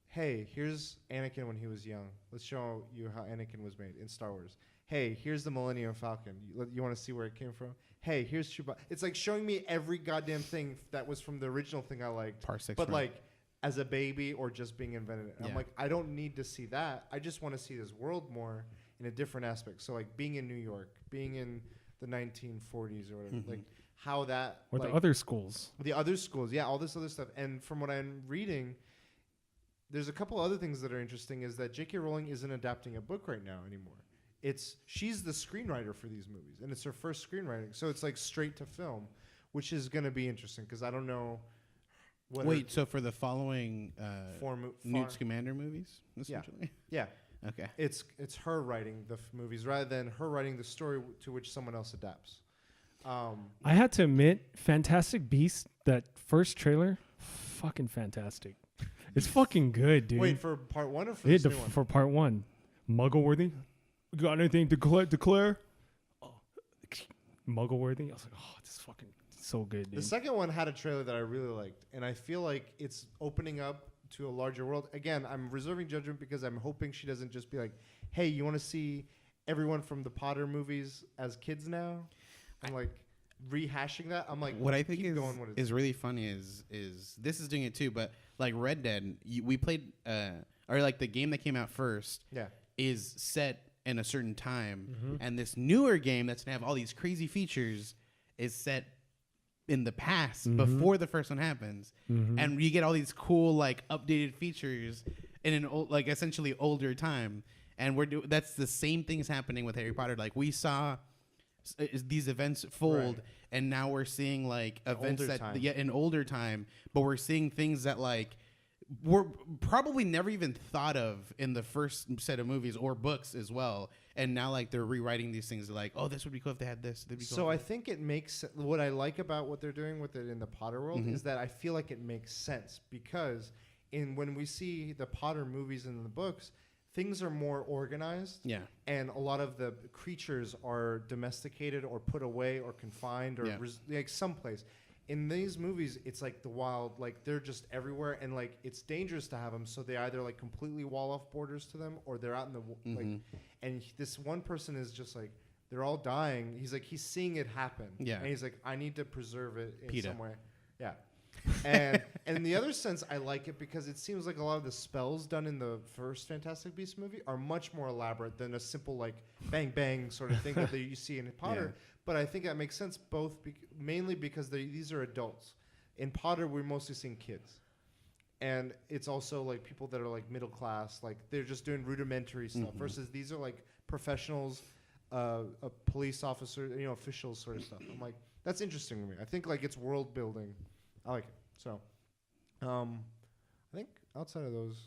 hey, here's Anakin when he was young. Let's show you how Anakin was made in Star Wars. hey, here's the Millennium Falcon. You want to see where it came from? Hey, here's Chewbacca. It's like showing me every goddamn thing that was from the original thing I liked. Parsecs but from- like as a baby or just being invented. And I'm Yeah. like, I don't need to see that. I just want to see this world more in a different aspect. So like being in New York, being in the 1940s or whatever, like how that Or like, the other schools. the other schools, yeah, all this other stuff. And from what I'm reading, there's a couple other things that are interesting. Is that J.K. Rowling isn't adapting a book right now anymore. She's the screenwriter for these movies, and it's her first screenwriting, so it's like straight to film, which is going to be interesting because I don't know. What Wait, so for the following Newt Newt Scamander movies, essentially? Yeah, Okay. it's her writing the movies rather than her writing the story to which someone else adapts. I had to admit, Fantastic Beasts, that first trailer, fucking fantastic. It's fucking good, dude. Wait, for part one or for Yeah, this new one? for part one. Muggleworthy? Got anything to declare? Oh. Muggleworthy? I was like, oh, this is fucking so good, dude. The second one had a trailer that I really liked, and I feel like it's opening up to a larger world. Again, I'm reserving judgment because I'm hoping she doesn't just be like, hey, you want to see everyone from the Potter movies as kids now? I'm like rehashing that. I'm like, What I think keep going with it. is really funny is this is doing it too, but like Red Dead, we played or like the game that came out first Yeah. is set in a certain time, and this newer game that's gonna have all these crazy features is set in the past before the first one happens, and you get all these cool like updated features in an old, like essentially older time, and that's the same things happening with Harry Potter. Like we saw these events fold, Right. and now we're seeing like events older that time. in older time, but we're seeing things that like were probably never even thought of in the first set of movies or books as well, and now like they're rewriting these things like, oh, this would be cool if they had this. That'd be cool So if I think it makes what I like about what they're doing with it in the Potter world is that I feel like it makes sense because when we see the Potter movies and the books, things are more organized. Yeah. And a lot of the creatures are domesticated or put away or confined or Yeah. like someplace. In these movies, it's like the wild, like they're just everywhere, and like it's dangerous to have them. So they either like completely wall off borders to them, or they're out in the like. And this one person is just like they're all dying. He's like he's seeing it happen. Yeah. And he's like, I need to preserve it in PETA. some way. Yeah. And in the other sense, I like it because it seems like a lot of the spells done in the first Fantastic Beasts movie are much more elaborate than a simple like bang bang sort of thing that you see in Potter. Yeah. But I think that makes sense both mainly because these are adults. In Potter, we're mostly seeing kids. And it's also like people that are like middle class, like they're just doing rudimentary stuff versus these are like professionals, a police officer, officials sort of stuff. I'm like, that's interesting to me. I think like it's world building. I like it. So, I think outside of those,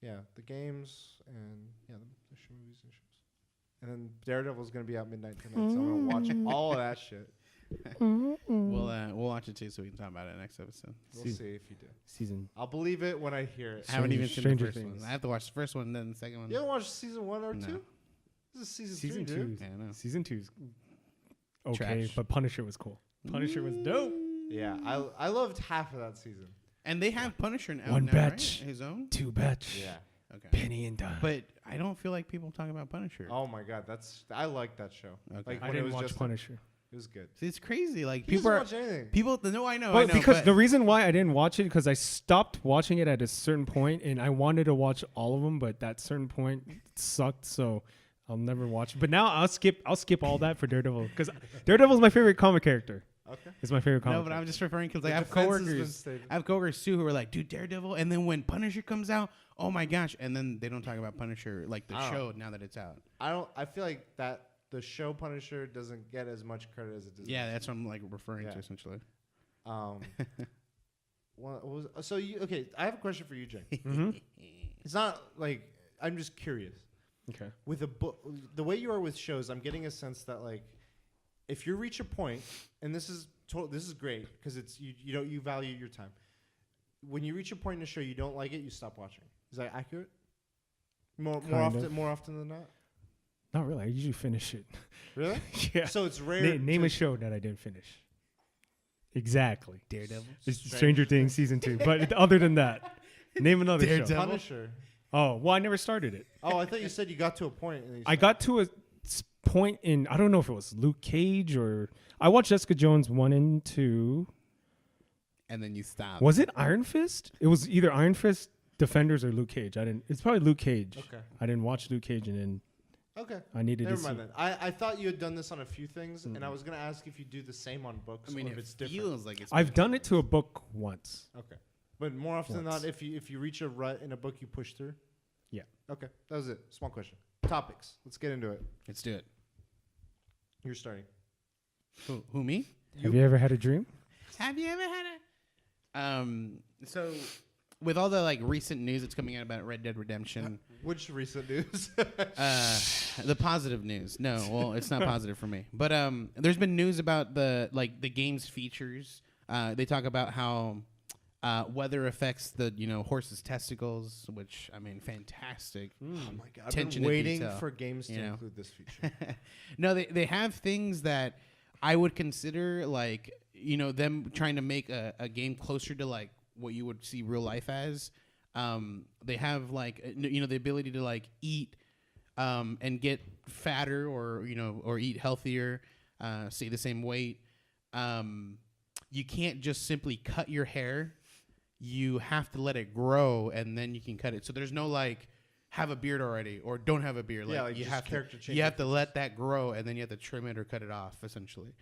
the games and the movies and shows. And then Daredevil's gonna be out midnight tonight, so I'm gonna watch all of that shit. we'll watch it too, so we can talk about it next episode. We'll see if you do. Season. I'll believe it when I hear it. I haven't even seen the Stranger first Things. one. I have to watch the first one, then the second one. You haven't watched season 1 or No. 2? This is season Season 3, two. dude. Yeah, I know. Season 2's okay, Trash. but Punisher was cool. Punisher was dope. Yeah, I loved half of that season. And they have Punisher now. One now, batch. right? His own. 2 batch. Yeah. Okay. Penny and dime. But I don't feel like people talk about Punisher. Oh my god, I like that show. Okay. Like I when it didn't was watch just Punisher. it was good. See, it's crazy. Like He people doesn't are watch anything. people. No, I know. Well, I know. because but the reason why I didn't watch it because I stopped watching it at a certain point, and I wanted to watch all of them, but that certain point sucked, so I'll never watch it. But now I'll skip all that for Daredevil because Daredevil's my favorite comic character. Okay. It's my favorite comic. no, but I'm just referring because like, The I have defense has been coworkers. stated. I have coworkers too who are like, dude, Daredevil, and then when Punisher comes out, oh my gosh, and then they don't talk about Punisher like the Oh. show now that it's out. I feel like that the show Punisher doesn't get as much credit as it does. Yeah, that's what I'm like referring Yeah. to essentially. What was so you okay? I have a question for you, Jay. Mhm. It's not like I'm just curious. Okay. With a book, the way you are with shows, I'm getting a sense that like, if you reach a point, and this is great because it's you value your time. When you reach a point in a show you don't like it, you stop watching. Is that accurate? More often than not. Not really. I usually finish it. Really? Yeah. So it's rare. Name a show that I didn't finish. Exactly. Daredevil. It's Stranger Things season 2. But other than that, name another show. Daredevil. Punisher. Oh, well, I never started it. Oh, I thought you said you got to a point. And I got to point in, I don't know if it was Luke Cage or I watched Jessica Jones 1 and 2. And then you stop. Was it Iron Fist? It was either Iron Fist, Defenders, or Luke Cage. It's probably Luke Cage. Okay. I didn't watch Luke Cage, and then Okay. I needed Never to mind see. then. I thought you had done this on a few things, and I was going to ask if you do the same on books I mean, or if it it's different. feels like it's. I've done it to a book once. Okay. But more often than Once. not, if you reach a rut in a book, you push through? Yeah. Okay. That was it. Small question. Topics. Let's get into it. Let's do it. You're starting. Who me? Have you ever had a dream? Have you ever had a? So, with all the like recent news that's coming out about Red Dead Redemption, Which recent news? the positive news. No, well, it's not positive for me. But there's been news about the game's features. They talk about how weather affects the horse's testicles, which I mean, fantastic. Oh my god! I've Attention been to waiting detail, for games to you know. include this feature. No, they have things that I would consider like them trying to make a game closer to like what you would see real life as. They have like the ability to like eat and get fatter or eat healthier, stay the same weight. You can't just simply cut your hair. You have to let it grow and then you can cut it. So there's no like have a beard already or don't have a beard. Yeah, Like like you just have character to change you have to let that grow and then you have to trim it or cut it off essentially.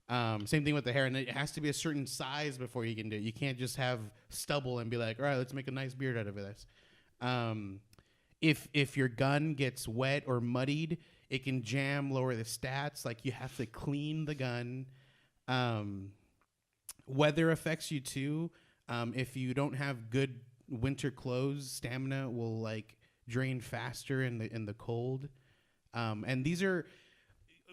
Same thing with the hair, and it has to be a certain size before you can do it. You can't just have stubble and be like, all right, let's make a nice beard out of this. If your gun gets wet or muddied, it can jam, lower the stats. Like you have to clean the gun. Weather affects you too. If you don't have good winter clothes, stamina will like drain faster in the cold. And these are,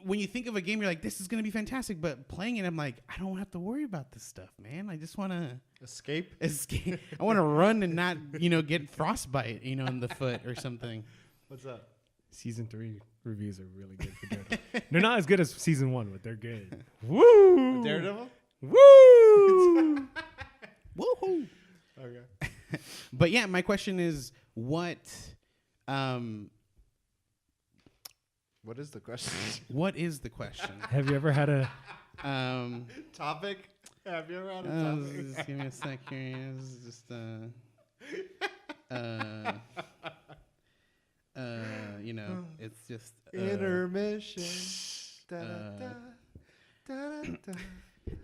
when you think of a game, you're like, this is gonna be fantastic. But playing it, I'm like, I don't have to worry about this stuff, man. I just wanna Escape. I wanna run and not get frostbite, in the foot or something. What's up? Season 3 reviews are really good for Daredevil. They're not as good as season 1, but they're good. Woo! Daredevil. Woo! Woohoo! Okay. But yeah, my question is, what What is the question? what is the question? Have you ever had a Topic? Have you ever had a topic? Just give me a sec here. This is just it's just Intermission. Da, da, da, da, da.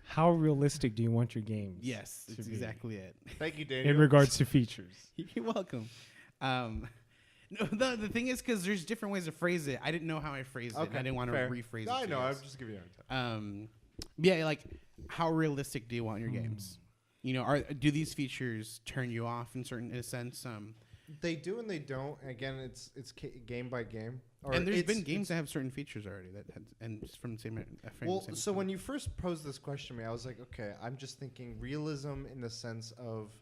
how realistic do you want your games? yes, to it's be exactly it. Thank you, Daniel. in regards to features. You're welcome. No, the thing is, because there's different ways to phrase it. I didn't know how I phrased it. And I didn't want to fair. rephrase No, it. I to know. you I'm guys. just giving you a hard time. Yeah, like how realistic do you want your games? Do these features turn you off in a sense? They do and they don't. Again, it's game by game. Or And there's been it's- games that have certain features already and it's from the same. Well, so when you first posed this question to me, I was like, okay, I'm just thinking realism in the sense of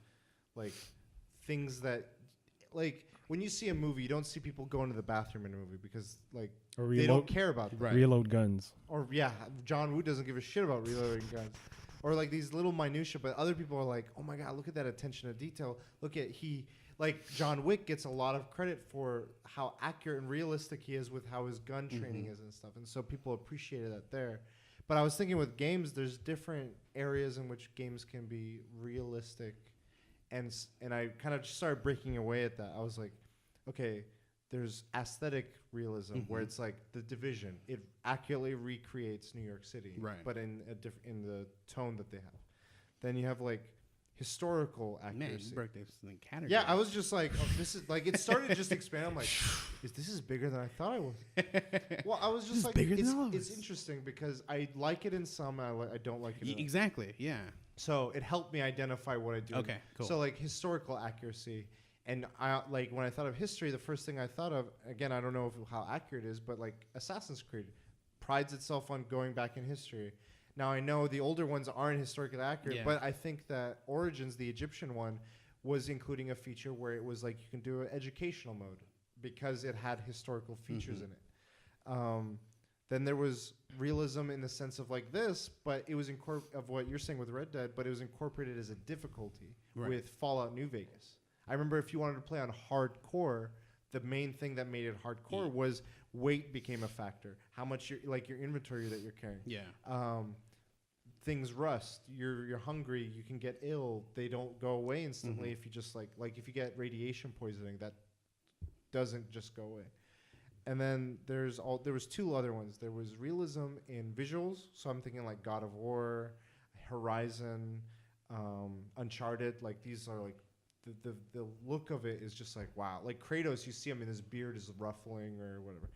like things that, like when you see a movie, you don't see people go into the bathroom in a movie because like Or they don't care about that. Right. reload guns. Or yeah, John Woo doesn't give a shit about reloading guns. Or like these little minutia, but other people are like, oh my god, look at that attention to detail. Look at like John Wick gets a lot of credit for how accurate and realistic he is with how his gun training is and stuff. And so people appreciated that there. But I was thinking with games, there's different areas in which games can be realistic. And I kind of just started breaking away at that. I was like, okay, there's aesthetic realism where it's like The Division. It accurately recreates New York City, Right. but in the tone that they have. Then you have like historical Man, accuracy. you broke this in category. Yeah, I was just like, oh, this is like it started just expanding. I'm like, this is bigger than I thought it was. Well, I was just like, bigger than all of it's us. interesting because I like it in some, and I don't like it. In others. Exactly. Yeah. So it helped me identify what I do. Okay, cool. So like historical accuracy, and I like when I thought of history, the first thing I thought of, again, I don't know how accurate it is, but like Assassin's Creed prides itself on going back in history. Now I know the older ones aren't historically accurate, Yeah. but I think that Origins, the Egyptian one, was including a feature where it was like you can do an educational mode because it had historical features in it. Then there was realism in the sense of like this, but it was of what you're saying with Red Dead, but it was incorporated as a difficulty with Fallout New Vegas. I remember if you wanted to play on hardcore, the main thing that made it hardcore was weight became a factor. How much your inventory that you're carrying. Yeah. Things rust. You're hungry. You can get ill. They don't go away instantly if you just like if you get radiation poisoning, that doesn't just go away. And then there was 2 other ones. There was realism in visuals. So I'm thinking like God of War, Horizon, Uncharted. Like these are like the look of it is just like wow. Like Kratos, you see him and his beard is ruffling or whatever.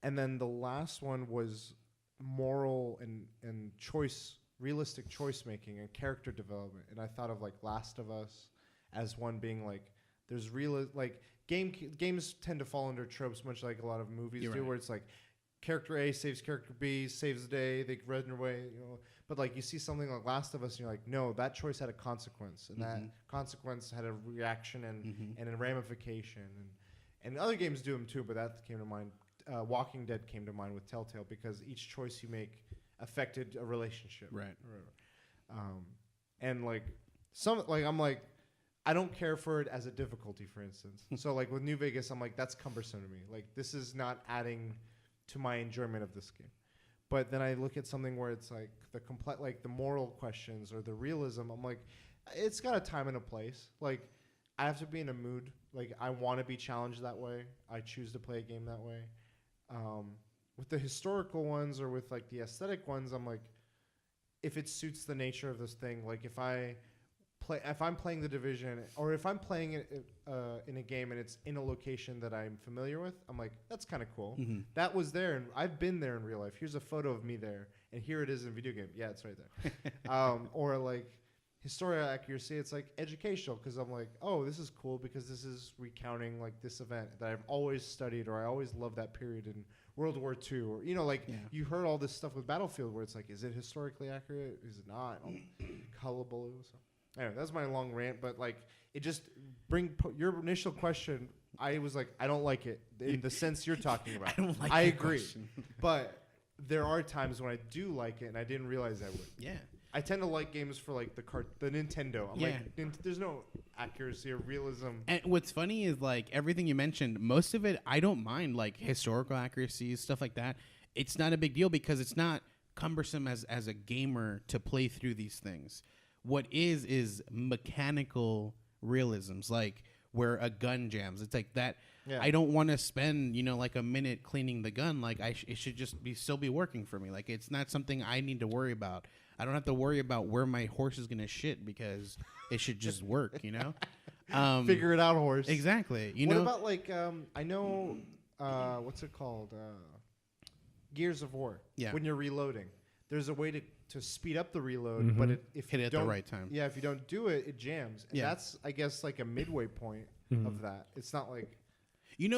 And then the last one was moral and choice, realistic choice making and character development. And I thought of like Last of Us as one being like there's games tend to fall under tropes much like a lot of movies do, where it's like character A saves character B, saves the day, they run away, But like you see something like Last of Us, and you're like, no, that choice had a consequence, and that consequence had a reaction and a ramification, and other games do them too. But that came to mind. Walking Dead came to mind with Telltale because each choice you make affected a relationship. Right. And like I'm like, I don't care for it as a difficulty, for instance. So like with New Vegas, I'm like, that's cumbersome to me. Like this is not adding to my enjoyment of this game. But then I look at something where it's like the moral questions or the realism. I'm like, it's got a time and a place. Like I have to be in a mood. Like I want to be challenged that way. I choose to play a game that way. With the historical ones or with like the aesthetic ones, I'm like, if it suits the nature of this thing, like if I'm playing The Division or if I'm playing it in a game and it's in a location that I'm familiar with, I'm like, that's kind of cool. That was there, and I've been there in real life. Here's a photo of me there, and here it is in video game. Yeah, it's right there. Or like historical accuracy, it's like educational because I'm like, oh, this is cool because this is recounting like this event that I've always studied or I always loved that period in World War II, or you heard all this stuff with Battlefield where it's like, is it historically accurate? Is it not? Hullabaloo. So. Anyway, that's my long rant, but like it just your initial question. I was like, I don't like it in the sense you're talking about. I don't like. I agree, but there are times when I do like it, and I didn't realize I would. Yeah, I tend to like games for like the Nintendo. I'm like, there's no accuracy or realism. And what's funny is like everything you mentioned, most of it I don't mind, like historical accuracy, stuff like that. It's not a big deal because it's not cumbersome as a gamer to play through these things. What is mechanical realisms, like where a gun jams. It's like that. Yeah. I don't want to spend, like a minute cleaning the gun. Like it should just still be working for me. Like it's not something I need to worry about. I don't have to worry about where my horse is gonna shit because it should just work. Figure it out, horse. Exactly. What about like I know what's it called? Gears of War. Yeah. When you're reloading, there's a way to speed up the reload, but if hit you it at the right time. Yeah, if you don't do it, it jams. And that's, I guess, like a midway point of that. It's not like...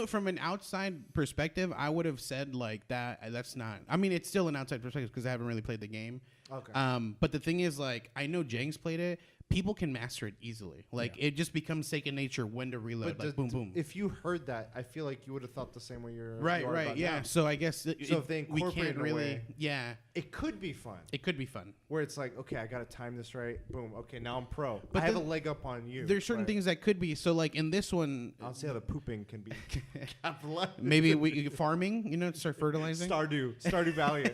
from an outside perspective, I would have said like that. That's not... I mean, it's still an outside perspective because I haven't really played the game. Okay. But the thing is, like, I know Jang's played it. People can master it easily. Like, it just becomes second nature when to reload. But like, boom, boom. If you heard that, I feel like you would have thought the same way you're... Right, yeah. Now. So I guess... if they incorporate it really... Yeah. It could be fun. It could be fun. Where it's like, okay, I got to time this right. Boom. Okay, now I'm pro. But I have a leg up on you. There's certain things that could be. So, like, in this one... I'll see how the pooping can be. Maybe farming, start fertilizing. Stardew Valley.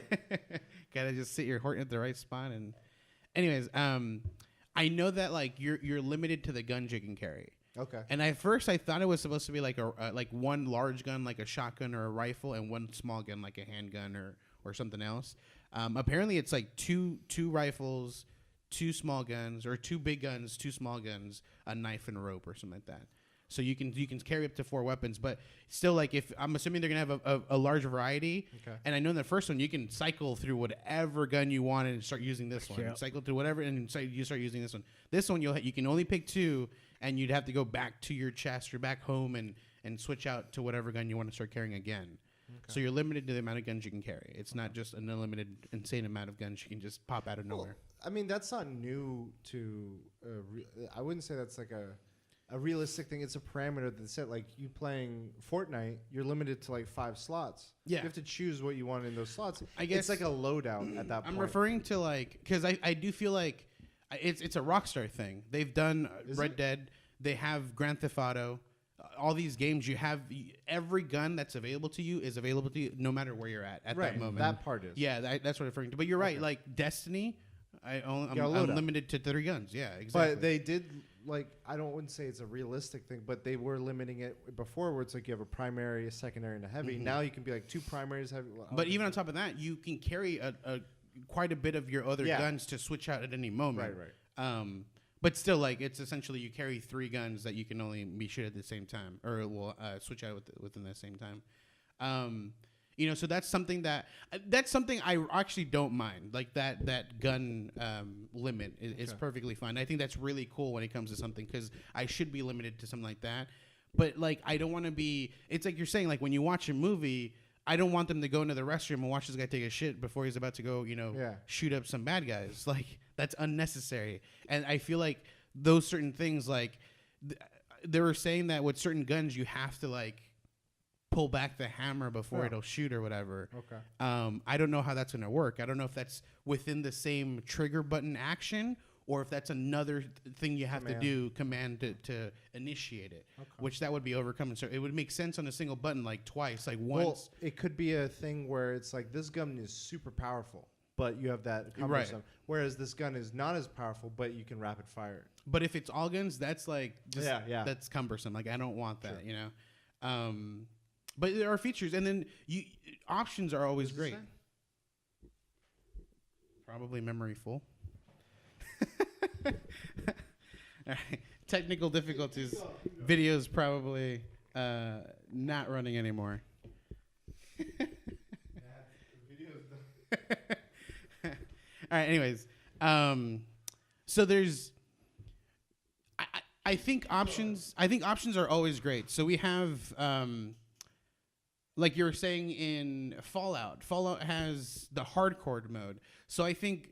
Gotta just sit your horse at the right spot. And anyways, I know that like you're limited to the guns you can carry. Okay. And at first I thought it was supposed to be like like one large gun like a shotgun or a rifle and one small gun like a handgun or something else. Apparently it's like two rifles, 2 small guns, or 2 big guns, 2 small guns, a knife and a rope or something like that. So you can carry up to 4 weapons, but still, like if I'm assuming they're gonna have a large variety. Okay. And I know in the first one you can cycle through whatever gun you want and start using this one. Cycle through whatever and you start using this one. This one you can only pick 2, and you'd have to go back to your chest or back home and switch out to whatever gun you want to start carrying again. Okay. So you're limited to the amount of guns you can carry. It's not just an unlimited, insane amount of guns you can just pop out of nowhere. I mean, that's not new to. I wouldn't say that's like a realistic thing. It's a parameter that said, like, you playing Fortnite, you're limited to like 5 slots. Yeah. You have to choose what you want in those slots. I guess it's like a loadout at that point. I'm referring to like, because I do feel like it's a Rockstar thing. They've done Red Dead. They have Grand Theft Auto. all these games, you have every gun that's available to you is available to you no matter where you're at right, that moment. That part is. Yeah, that's what I'm referring to. But you're right. Like Destiny, I'm limited to 3 guns. Yeah, exactly. But they did, like, wouldn't say it's a realistic thing, but they were limiting it before where it's like you have a primary, a secondary, and a heavy. Now you can be like 2 primaries, heavy. But even on top of that, you can carry quite a bit of your other guns to switch out at any moment. Right. But still, like, it's essentially you carry 3 guns that you can only be shoot at the same time, or will switch out within the same time. So that's something I actually don't mind. Like that gun limit is perfectly fine. I think that's really cool when it comes to something, because I should be limited to something like that. But like, I don't want to be. It's like you're saying, like when you watch a movie, I don't want them to go into the restroom and watch this guy take a shit before he's about to go, shoot up some bad guys. Like, that's unnecessary. And I feel like those certain things, like they were saying that with certain guns, you have to like pull back the hammer before it'll shoot or whatever. Okay. I don't know how that's going to work. I don't know if that's within the same trigger button action, or if that's another thing you have to do, command to initiate it, which that would be overcome. So it would make sense on a single button, like twice, like once. Well, it could be a thing where it's like this gun is super powerful, but you have that cumbersome. Right. Whereas this gun is not as powerful, but you can rapid fire it. But if it's all guns, that's like, that's cumbersome. Like, I don't want that, But there are features, and then options are always great. Probably memory full. All right. Technical difficulties. Video's probably not running anymore. All right. Anyways, so there's. I think options. I think options are always great. So we have. Like you were saying in Fallout. Fallout has the hardcore mode. So I think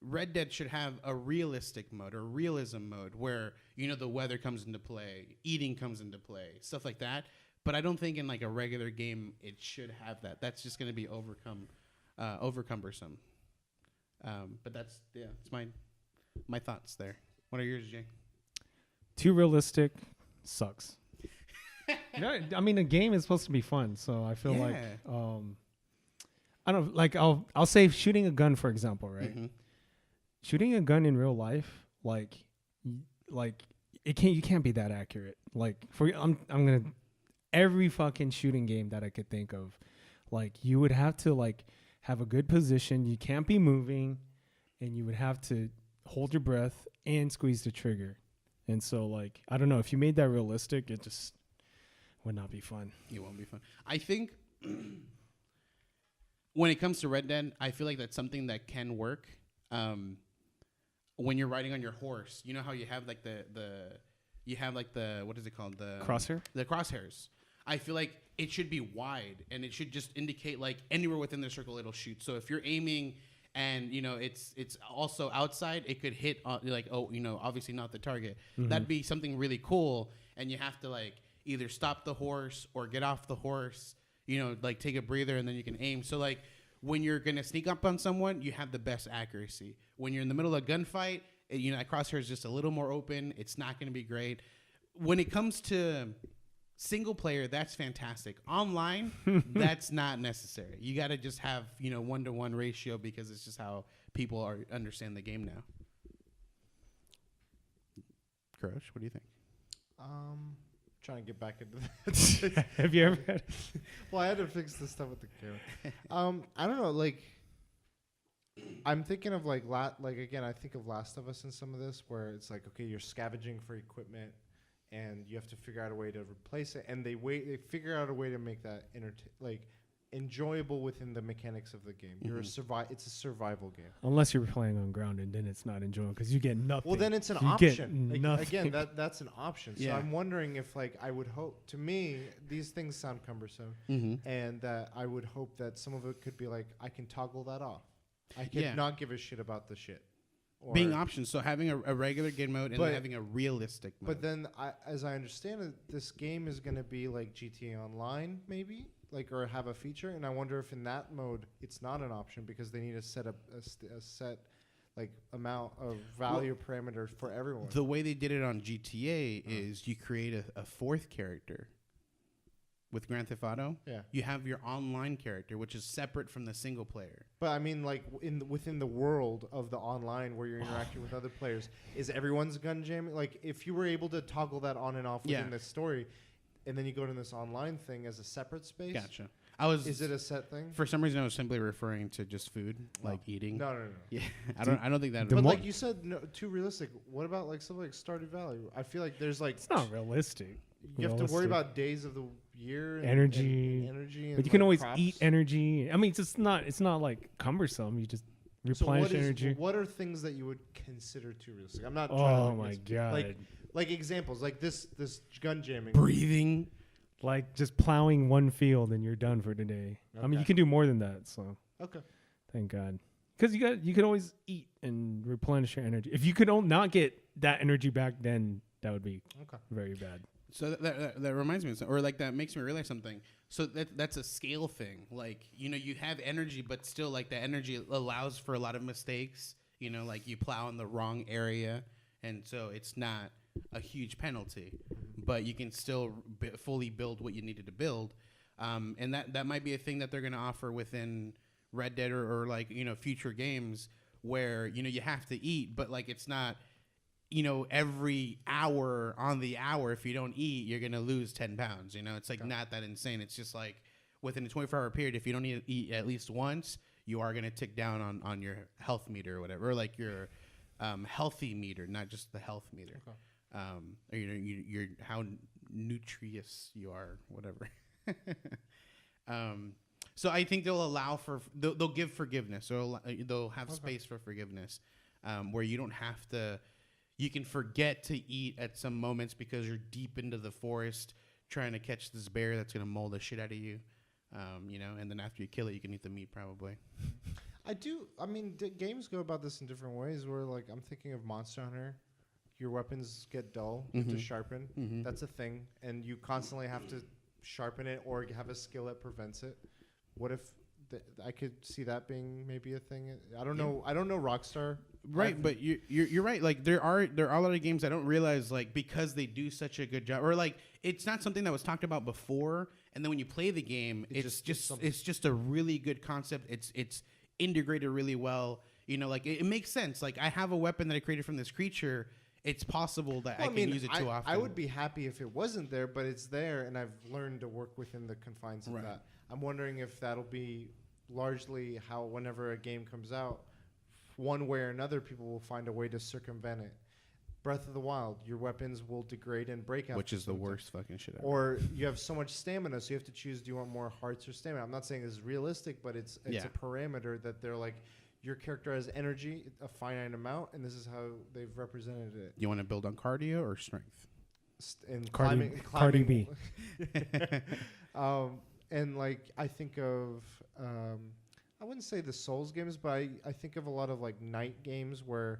Red Dead should have a realistic mode or realism mode where, the weather comes into play, eating comes into play, stuff like that. But I don't think in like a regular game it should have that. That's just going to be over cumbersome. But that's my thoughts there. What are yours, Jay? Too realistic sucks. I mean, a game is supposed to be fun, so I feel like I don't like. I'll say shooting a gun, for example, right? Mm-hmm. Shooting a gun in real life, like you can't be that accurate. Like I'm gonna every fucking shooting game that I could think of, like you would have to like have a good position. You can't be moving, and you would have to hold your breath and squeeze the trigger. And so, like, I don't know if you made that realistic, it just would not be fun. It won't be fun. I think when it comes to Red Dead, I feel like that's something that can work. When you're riding on your horse, you know how you have like the what is it called? The crosshair? The crosshairs. I feel like it should be wide and it should just indicate like anywhere within the circle it'll shoot. So if you're aiming and it's also outside, it could hit obviously not the target. Mm-hmm. That'd be something really cool, and you have to like either stop the horse or get off the horse, like take a breather and then you can aim. So like when you're going to sneak up on someone, you have the best accuracy. When you're in the middle of a gunfight, that crosshair is just a little more open. It's not going to be great. When it comes to single player, that's fantastic. Online, that's not necessary. You got to just have, 1-to-1 ratio because it's just how people understand the game now. Krosh, what do you think? Trying to get back into that. Have you ever had Well, I had to fix this stuff with the camera. I don't know, like I'm thinking of like again, I think of Last of Us in some of this where it's like, okay, you're scavenging for equipment and you have to figure out a way to replace it, and they figure out a way to make that enjoyable within the mechanics of the game. Mm-hmm. It's a survival game. Unless you're playing on ground, and then it's not enjoyable because you get nothing. Well, then it's an option. Again, that's an option. So I'm wondering if I would hope. To me, these things sound cumbersome, mm-hmm. and I would hope that some of it could be like I can toggle that off. I could not give a shit about the shit. Being options, so having a regular game mode and then having a realistic mode. But then, as I understand it, this game is going to be like GTA Online, maybe, or have a feature. And I wonder if in that mode it's not an option because they need to set up a set like amount of value parameter for everyone. The way they did it on GTA is you create a fourth character. With Grand Theft Auto, Yeah. you have your online character, which is separate from the single player. But I mean, like within the world of the online where you're interacting with other players, is everyone's gun jamming? Like, if you were able to toggle that on and off within the story, and then you go to this online thing as a separate space. Gotcha. Is it a set thing? For some reason, I was simply referring to just food, like eating. No. Yeah, I don't think that. The But mo- like you said, no, too realistic. What about like something like Stardew Valley? I feel like there's like It's not realistic. you have to worry about days of the year, and Energy. and energy, and But you can like always crops. eat energy. I mean, it's not like cumbersome. You just replenish energy. What are things that you would consider too realistic? I'm not. Oh trying to my like, god! Like examples, like this gun jamming. Breathing. Like just plowing one field and you're done for today. I mean, you Okay. can do more than that. So Okay. thank God, because you could always eat and replenish your energy. If you could not get that energy back, then that would be very bad. So that reminds me of something, or like that makes me realize something. So that's a scale thing. Like, you have energy, but still like the energy allows for a lot of mistakes. Like you plow in the wrong area, and so it's not a huge penalty, but you can still fully build what you needed to build. And that might be a thing that they're going to offer within Red Dead or like, future games where, you have to eat, but like it's not, every hour on the hour, if you don't eat, you're going to lose 10 pounds. It's like not that insane. It's just like within a 24-hour period, if you don't eat at least once, you are going to tick down on your health meter or whatever, or like your healthy meter, not just the health meter. Or you're how nutritious you are, whatever. So I think they'll allow they'll give forgiveness, or they'll have space for forgiveness, where you don't have to. You can forget to eat at some moments because you're deep into the forest trying to catch this bear that's gonna maul the shit out of you, and then after you kill it, you can eat the meat probably. I mean, games go about this in different ways. Where like I'm thinking of Monster Hunter. Your weapons get dull, you have to sharpen. That's a thing, and you constantly have to sharpen it or have a skill that prevents it. What if I could see that being maybe a thing? I don't know. I don't know Rockstar. Right, but you're right. Like there are a lot of games I don't realize, like, because they do such a good job, or like it's not something that was talked about before, and then when you play the game, it's just a really good concept. It's integrated really well. Like it makes sense. Like I have a weapon that I created from this creature. It's possible that I can use it too often. I would be happy if it wasn't there, but it's there, and I've learned to work within the confines of that. I'm wondering if that'll be largely how whenever a game comes out, one way or another, people will find a way to circumvent it. Breath of the Wild, your weapons will degrade and break out. Which is the worst fucking shit ever. Or you have so much stamina, so you have to choose, do you want more hearts or stamina? I'm not saying this is realistic, but it's a parameter that they're like, your character has energy, a finite amount, and this is how they've represented it. You want to build on cardio or strength? And Cardi B. And like I think of, I wouldn't say the Souls games, but I think of a lot of like night games where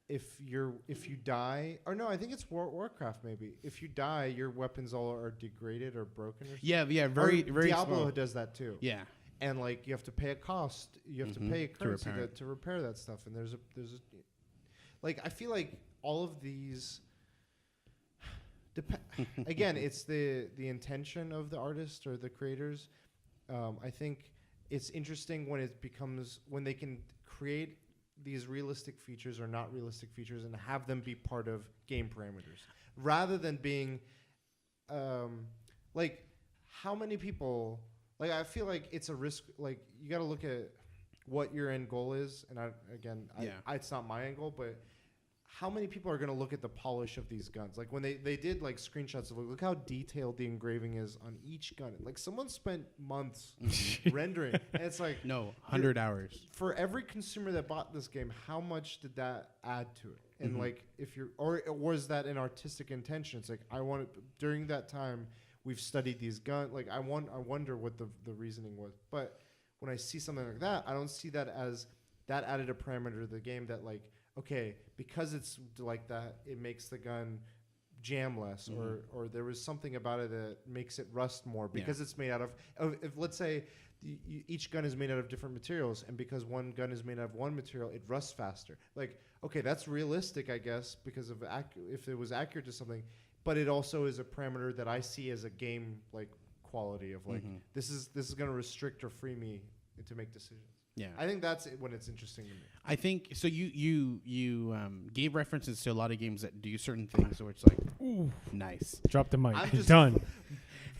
if you die, or no, I think it's Warcraft maybe. If you die, your weapons all are degraded or broken. Or something. Yeah, very Diablo small. does that too. Yeah. And like you have to pay a cost, you have to pay a currency to repair that stuff, and there's a like I feel like all of these. Again, it's the intention of the artist or the creators. I think it's interesting when they can create these realistic features or not realistic features and have them be part of game parameters, rather than being like how many people. Like, I feel like it's a risk. Like, you got to look at what your end goal is. And it's not my end goal, but how many people are going to look at the polish of these guns? Like, when they did, like, screenshots of, look how detailed the engraving is on each gun. Like, someone spent months rendering. And it's like... No, 100 hours. For every consumer that bought this game, how much did that add to it? And, like, if you're... Or was that an artistic intention? It's like, during that time... We've studied these guns. Like I wonder what the reasoning was. But when I see something like that, I don't see that as that added a parameter to the game that like, okay, because it's like that, it makes the gun jam less, or there was something about it that makes it rust more because it's made out of if let's say each gun is made out of different materials, and because one gun is made out of one material, it rusts faster. Like, okay, that's realistic, I guess, because of if it was accurate to something, but it also is a parameter that I see as a game like quality of like this is going to restrict or free me to make decisions. Yeah, I think that's when it's interesting to me. I think so. You gave references to a lot of games that do certain things, where it's like, ooh, nice. Drop the mic. I'm just Done.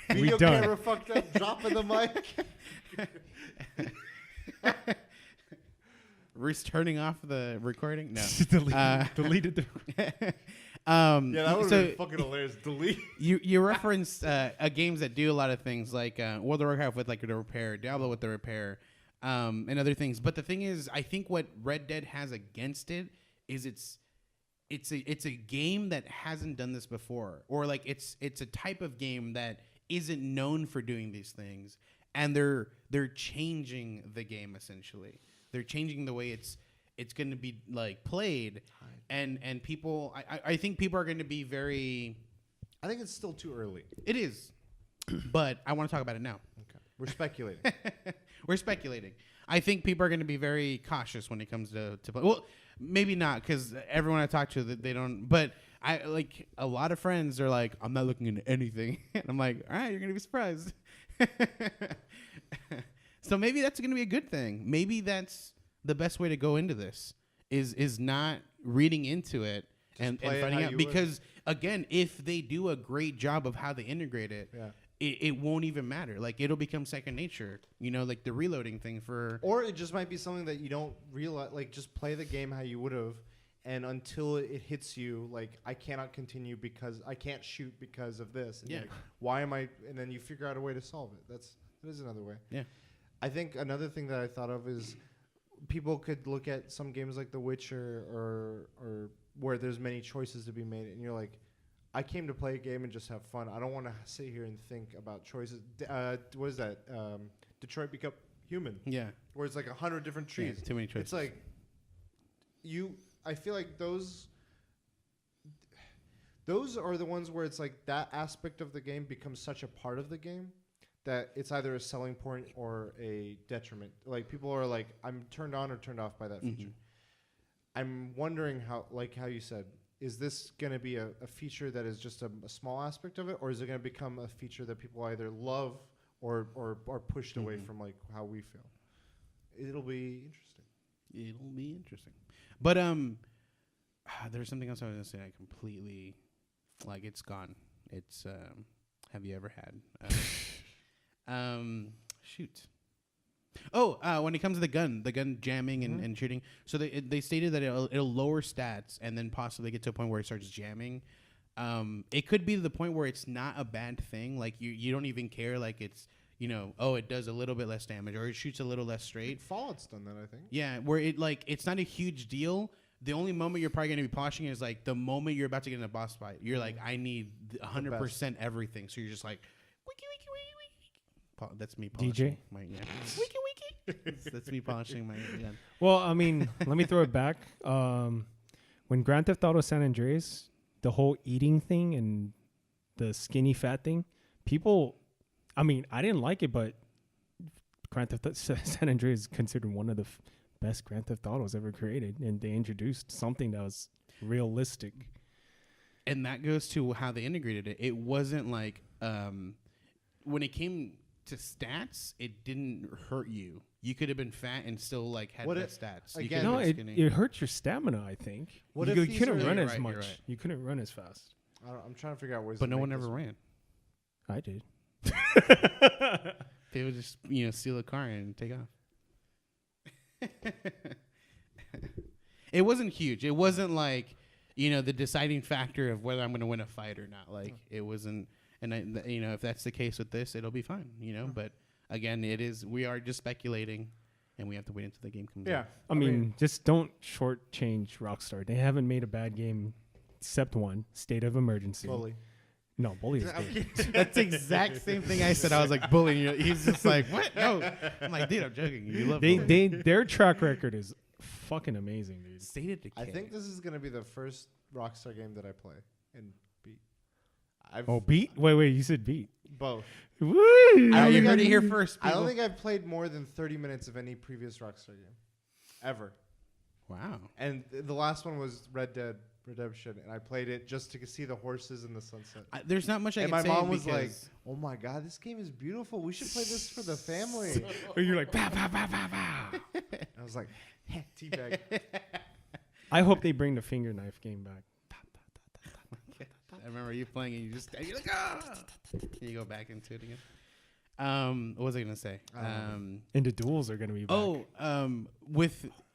Video We done. camera fucked up. Dropping the mic. We're turning off the recording. No, Deleted the. Yeah, that would have so been fucking hilarious. Delete. you referenced games that do a lot of things like World of Warcraft with like the repair, Diablo with the repair, and other things. But the thing is, I think what Red Dead has against it is it's a game that hasn't done this before, or like it's a type of game that isn't known for doing these things, and they're changing the game essentially. They're changing the way it's going to be like played, and people. I think people are going to be very. I think it's still too early. It is, but I want to talk about it now. Okay, we're speculating. We're speculating. I think people are going to be very cautious when it comes to play. Well, maybe not, because everyone I talk to, they don't. But I like a lot of friends are like, I'm not looking into anything, and I'm like, all right, you're going to be surprised. So maybe that's going to be a good thing. Maybe that's the best way to go into this is not reading into it and finding out, because again, if they do a great job of how they integrate it, it won't even matter. Like, it'll become second nature, like the reloading thing or it just might be something that you don't realize, like just play the game how you would have, and until it hits you, like, I cannot continue because I can't shoot because of this. And like, why am I? And then you figure out a way to solve it. That is another way. Yeah. I think another thing that I thought of is people could look at some games like The Witcher or where there's many choices to be made, and you're like, I came to play a game and just have fun. I don't want to sit here and think about choices. What is that? Detroit Become Human. Yeah. Where it's like 100 different trees. Yeah, too many choices. It's like I feel like those are the ones where it's like that aspect of the game becomes such a part of the game that it's either a selling point or a detriment. Like, people are like, I'm turned on or turned off by that feature. I'm wondering how you said, is this going to be a feature that is just a small aspect of it, or is it going to become a feature that people either love or are pushed away from, like how we feel? It'll be interesting. But there's something else I was going to say. I completely, like, it's gone. It's have you ever had? Shoot. When it comes to the gun jamming and shooting. So they stated that it'll lower stats and then possibly get to a point where it starts jamming. It could be to the point where it's not a bad thing. Like, you don't even care. Like, it's, it does a little bit less damage, or it shoots a little less straight. Fallout's done that, I think. Yeah, where it's not a huge deal. The only moment you're probably going to be polishing is like the moment you're about to get in a boss fight. You're like, I need 100% everything. So you're just like, wiki. That's me polishing DJ? my wiki. That's me polishing my gun. Well, I mean, let me throw it back. When Grand Theft Auto San Andreas, the whole eating thing and the skinny fat thing, people, I mean, I didn't like it, but Grand Theft San Andreas is considered one of the best Grand Theft Autos ever created, and they introduced something that was realistic. And that goes to how they integrated it. It wasn't like when it came to stats, it didn't hurt you. You could have been fat and still like had best stats. Again, No, it hurts your stamina, I think. What you if these couldn't are- run You're as right, much. you're right. You couldn't run as fast. I'm trying to figure out ways. But to no make one this ever work. ran. I did. They would just steal a car and take off. It wasn't huge. It wasn't like the deciding factor of whether I'm going to win a fight or not. Like, it wasn't. And if that's the case with this, it'll be fine. But again, we are just speculating, and we have to wait until the game comes out. I mean, just don't shortchange Rockstar. They haven't made a bad game except one, State of Emergency. Bully. No, Bully is good. That's the exact same thing I said. I was like, bullying. He's just like, what? No. I'm like, dude, I'm joking. You love bullying. Their track record is fucking amazing, dude. State of Decay. I think this is going to be the first Rockstar game that I play and beat. Oh, beat? Wait, you said beat. both. Woo! You heard it here first. I don't people. think I've played more than 30 minutes of any previous Rockstar game, ever. Wow. And the last one was Red Dead Redemption, and I played it just to see the horses in the sunset. There's not much I And can my say mom was because like, "Oh my god, this game is beautiful. We should play this for the family." Or you're like, pow, pow, pow, pow, pow. I was like, teabag. I I hope they bring the finger knife game back. remember you playing and you're like, ah! You go back into it again. What was I gonna say? And the duels are gonna be back.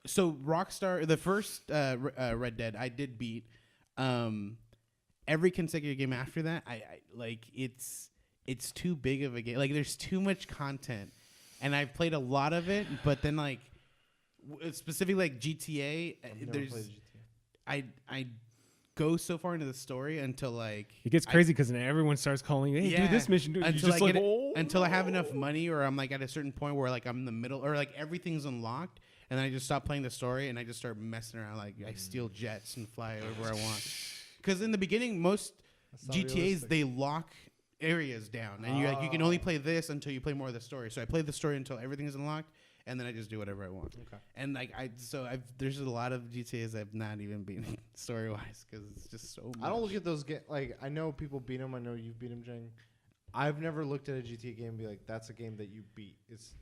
So Rockstar, the first Red Dead, I did beat. Every consecutive game after that, I like it's too big of a game. Like there's too much content, and I've played a lot of it. But then like specifically like GTA, I've never there's played GTA. I go so far into the story until like It gets crazy because then everyone starts calling, hey, do this mission. Dude. until You're just I like, get oh, until I have enough money, or I'm like at a certain point where like I'm in the middle, or like everything's unlocked, and then I just stop playing the story and I just start messing around. Like I steal jets and fly over where I want. Because in the beginning, most That's not GTA's realistic. they lock areas down, and you can only play this until you play more of the story. So I play the story until everything's unlocked, and then I just do whatever I want. Okay. And like there's a lot of GTA's I've not even beaten story wise because it's just so much. I don't look at those like I know people beat them. I know you've beat them, Jang. I've never looked at a GTA game and be like, that's a game that you beat.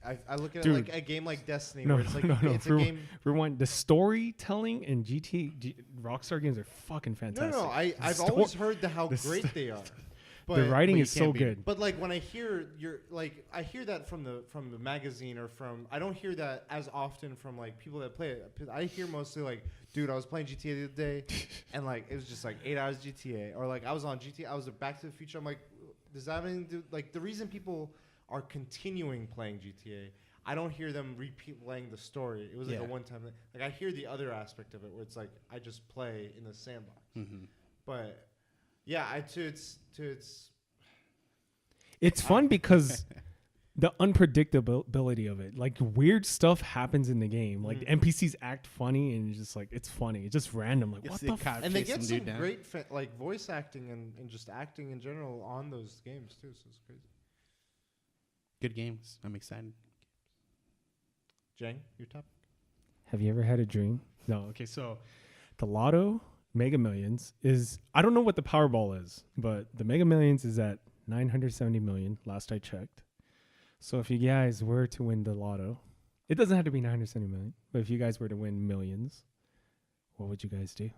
I look at Dude. it like a game like Destiny, No, where it's like no, it's a game. Rewind. The storytelling in Rockstar games are fucking fantastic. No, I've sto- always heard how the great sto- they are. The But writing you is can't so beat good. But like when I hear I hear that from the magazine or from, I don't hear that as often from like people that play it. I hear mostly like, dude, I was playing GTA the other day, and like it was just like 8 hours GTA, or like I was on GTA, I was at Back to the Future. I'm like, does that have anything to do, like the reason people are continuing playing GTA? I don't hear them repeat playing the story. It was like a one-time thing. Like I hear the other aspect of it where it's like I just play in the sandbox. Mm-hmm. But yeah, It's fun because the unpredictability of it, like weird stuff happens in the game. Like the NPCs act funny, and just like it's funny. It's just random. Like what the fuck? and they get some great like voice acting and just acting in general on those games too. So it's crazy. Good games. I'm excited. Jang, your top? Have you ever had a dream? No. Okay, so the Lotto Mega Millions is, I don't know what the Powerball is, but the Mega Millions is at 970 million last I checked. So if you guys were to win the Lotto, it doesn't have to be 970 million, but if you guys were to win millions, what would you guys do?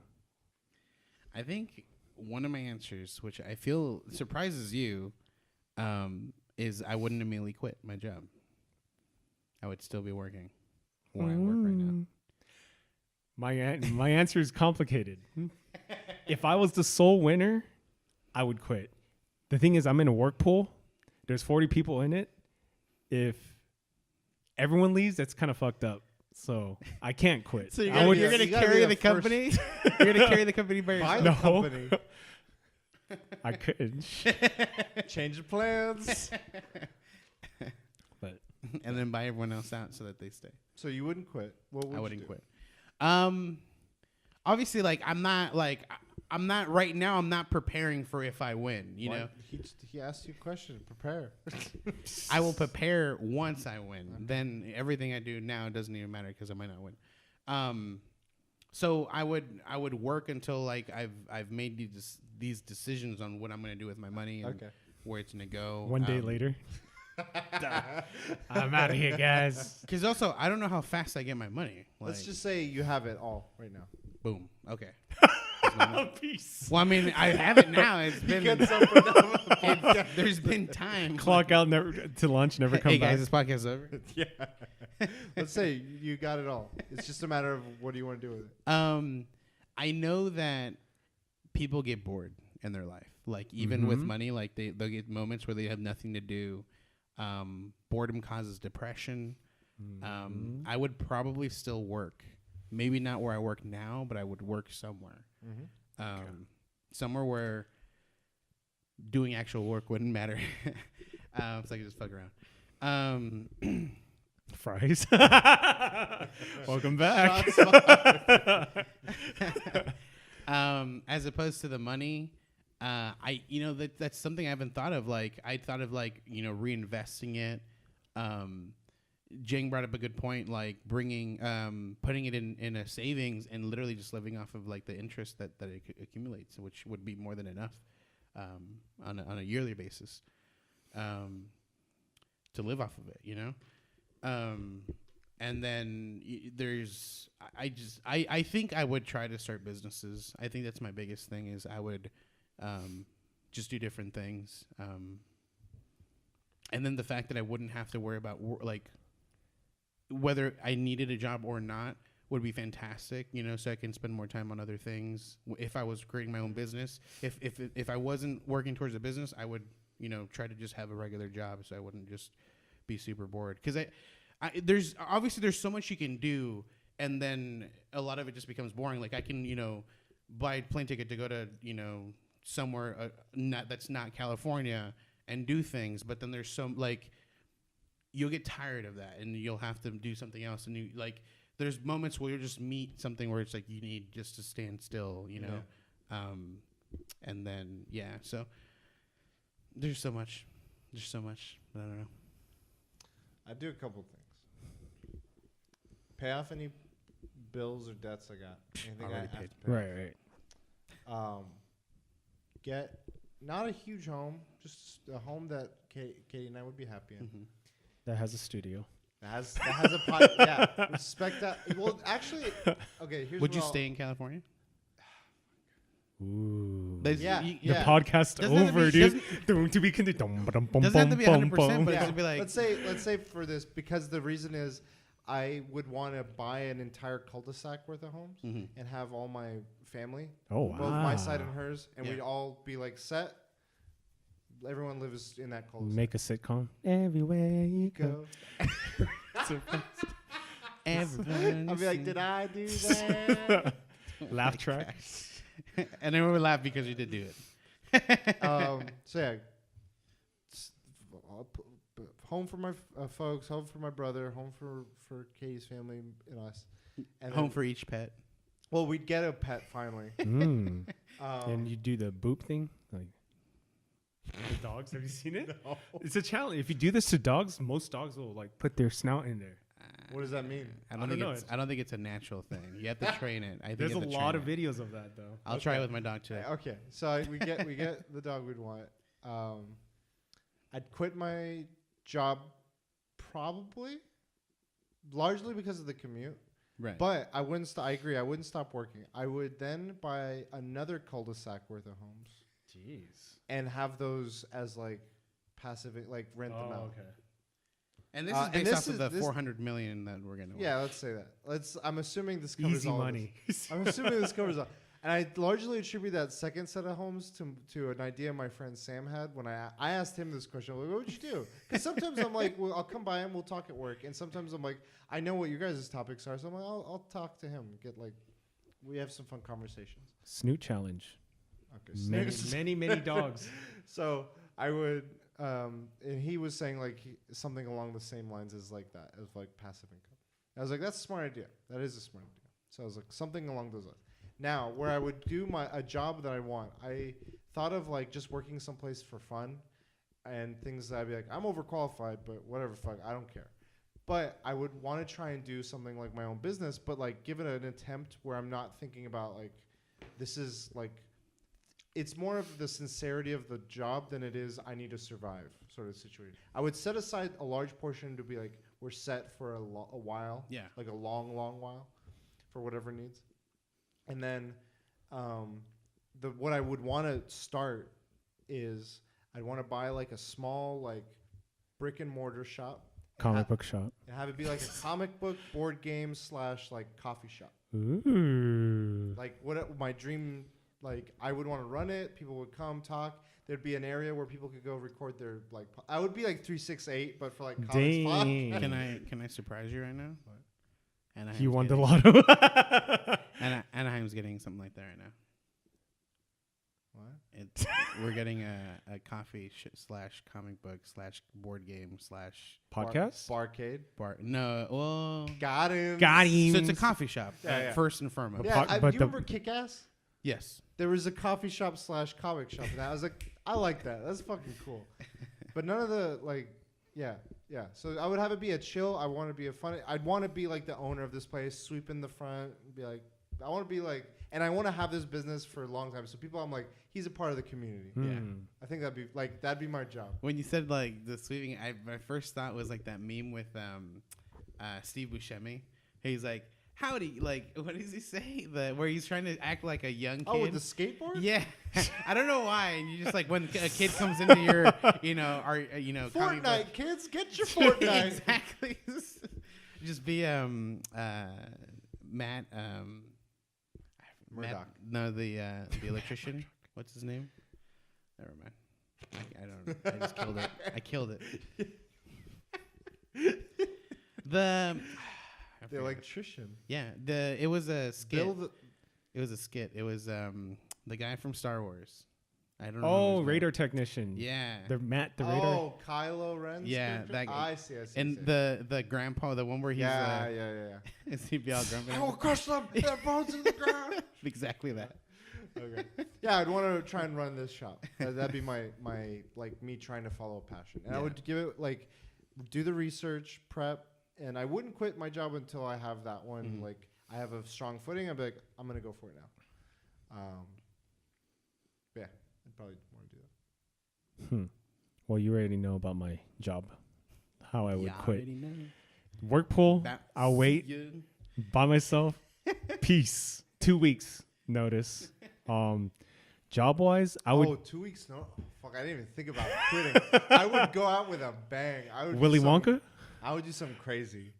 I think one of my answers, which I feel surprises you, is I wouldn't immediately quit my job. I would still be working where I work right now. My answer is complicated. If I was the sole winner, I would quit. The thing is, I'm in a work pool. There's 40 people in it. If everyone leaves, that's kind of fucked up. So I can't quit. So you're I gonna, would- you're gonna you gotta carry be the the company. You're gonna carry the company by Buy yourself. the No. company. I could. Change the plans. But And then buy everyone else out so that they stay. So you wouldn't quit. What would I wouldn't you do? quit. Obviously, like I'm not right now. I'm not preparing for if I win. You Why- know, he asked you a question. Prepare. I will prepare once I win. Then everything I do now doesn't even matter because I might not win. So I would work until like I've made these decisions on what I'm gonna do with my money and Okay. where it's gonna go. one day later, I'm out of here, guys. Because also I don't know how fast I get my money. Let's Like, just say you have it all right now. boom. Okay. Peace. Well, I mean, I have it now. It's been there's been time. Clock out never to lunch. Never come Hey back. guys, this podcast is over. Yeah. Let's say you got it all. It's just a matter of what do you want to do with it. I know that people get bored in their life. Like even with money, like they'll get moments where they have nothing to do. Boredom causes depression. I would probably still work. Maybe not where I work now, but I would work somewhere. Somewhere where doing actual work wouldn't matter. So I could just fuck around. Fries. Welcome back. As opposed to the money, That's something I haven't thought of. Like I thought of reinvesting it. Jang brought up a good point, like bringing, putting it in a savings and literally just living off of like the interest that it accumulates, which would be more than enough on a yearly basis to live off of it, and then I think I would try to start businesses. I think that's my biggest thing is I would just do different things. And then the fact that I wouldn't have to worry about whether I needed a job or not would be fantastic, so I can spend more time on other things. If I was creating my own business, if I wasn't working towards a business, I would, try to just have a regular job so I wouldn't just be super bored. Because there's so much you can do, and then a lot of it just becomes boring. Like I can, buy a plane ticket to go to, somewhere that's not California and do things, but then there's some you'll get tired of that and you'll have to do something else. And there's moments where you'll just meet something where it's like you need just to stand still, and then, so there's so much, but I don't know. I do a couple things. Pay off any bills or debts I got. Anything I have to pay. Right. Get not a huge home, just a home that Katie and I would be happy in. Mm-hmm. That has a studio. That has a pot. Yeah, respect that. Well, actually, okay. Here's would you stay in California? Ooh. The podcast over, dude. Doesn't have to be 100%, but it should be like. Let's say for this, because the reason is, I would want to buy an entire cul-de-sac worth of homes and have all my family, both my side and hers, and we'd all be set. Everyone lives in that cul-de-sac. Make a sitcom. Everywhere you go. Everyone. I'll be like, did I do that? Laugh track. And then we would laugh because you did do it. Home for my folks, home for my brother, home for Katie's family and us. And home for each pet. Well, we'd get a pet finally. And you do the boop thing? Like the dogs, have you seen it? No. It's a challenge. If you do this to dogs, most dogs will put their snout in there. What does that mean? I don't think it's a natural thing. You have to train it. I think there's a lot of videos of that though. I'll try it with my dog today. Okay, so we get the dog we'd want. I'd quit my job probably, largely because of the commute. Right. But I wouldn't. I agree. I wouldn't stop working. I would then buy another cul-de-sac worth of homes. Jeez. And have those as passive, rent them out. Okay. And this is based off of the 400 million that we're gonna. Yeah, let's say that. I'm assuming this covers easy all money. I'm assuming this covers all. And I largely attribute that second set of homes to an idea my friend Sam had when I asked him this question. Like, what would you do? Because sometimes I'm like, well, I'll come by and we'll talk at work. And sometimes I'm like, I know what your guys' topics are, so I'm like, I'll talk to him. We have some fun conversations. Snoot challenge. Okay. Many dogs. So I would, and he was saying something along the same lines as that, as passive income. I was like, that's a smart idea. That is a smart idea. So I was like, something along those lines. Now, where I would do a job that I want, I thought of just working someplace for fun and things that I'd be like, I'm overqualified, but whatever, fuck, I don't care. But I would want to try and do something like my own business, but give it an attempt where I'm not thinking about this is it's more of the sincerity of the job than it is I need to survive sort of situation. I would set aside a large portion to be we're set for a while. Yeah. A long while for whatever needs. And then what I would want to start is I'd want to buy a small brick and mortar shop. Comic book shop. And have it be a comic book, board game / coffee shop. Ooh. What my dream, I would want to run it. People would come talk. There'd be an area where people could go record their I would be 368, but for comics. Can I surprise you right now? What? Anaheim's you won the lotto. Anaheim's getting something like that right now. What? We're getting a coffee / comic book / board game / podcast barcade. No, well, got him. Got him. So it's a coffee shop first and foremost. Yeah, do you remember Kick-Ass? Yes. There was a coffee shop / comic shop, and I was like, I like that. That's fucking cool. But none of the like, yeah. So I would have it be a chill. I want to be a fun. I'd want to be like the owner of this place, sweep in the front, and be like, I want to be like, and I want to have this business for a long time. So people, I'm like, he's a part of the community. Yeah. I think that'd be my job. When you said like the sweeping, my first thought was like that meme with Steve Buscemi. He's like, howdy, like, what does he say? Where he's trying to act like a young kid. Oh, with the skateboard? Yeah. I don't know why. And you just like when a kid comes into your, Fortnite, kids, get your Fortnite. Exactly. Just be Matt. Murdoch. No, the electrician. What's his name? Never mind. I don't know. I just killed it. I killed it. The electrician. Yeah. It was a skit. Bill It was a skit. It was the guy from Star Wars. I don't know. Oh, radar technician. Yeah. The radar. Oh, Kylo Ren's Yeah, character? that guy. I see. And the grandpa, the one where he's yeah. is he be all grumpy? I will crush them their bones in the ground. Exactly that. Okay. Yeah, I'd want to try and run this shop. That'd be my like me trying to follow a passion, and I would give it like do the research, prep, and I wouldn't quit my job until I have that one. Mm-hmm. Like I have a strong footing. I'd be like, I'm gonna go for it now. Yeah, I'd probably want to do that. Well, you already know about my job, how I would quit. already know. Work pool. I'll wait by myself. Peace. 2 weeks notice. Job wise, I would. 2 weeks? No, fuck! I didn't even think about quitting. I would go out with a bang. I would Willy Wonka. I would do something crazy,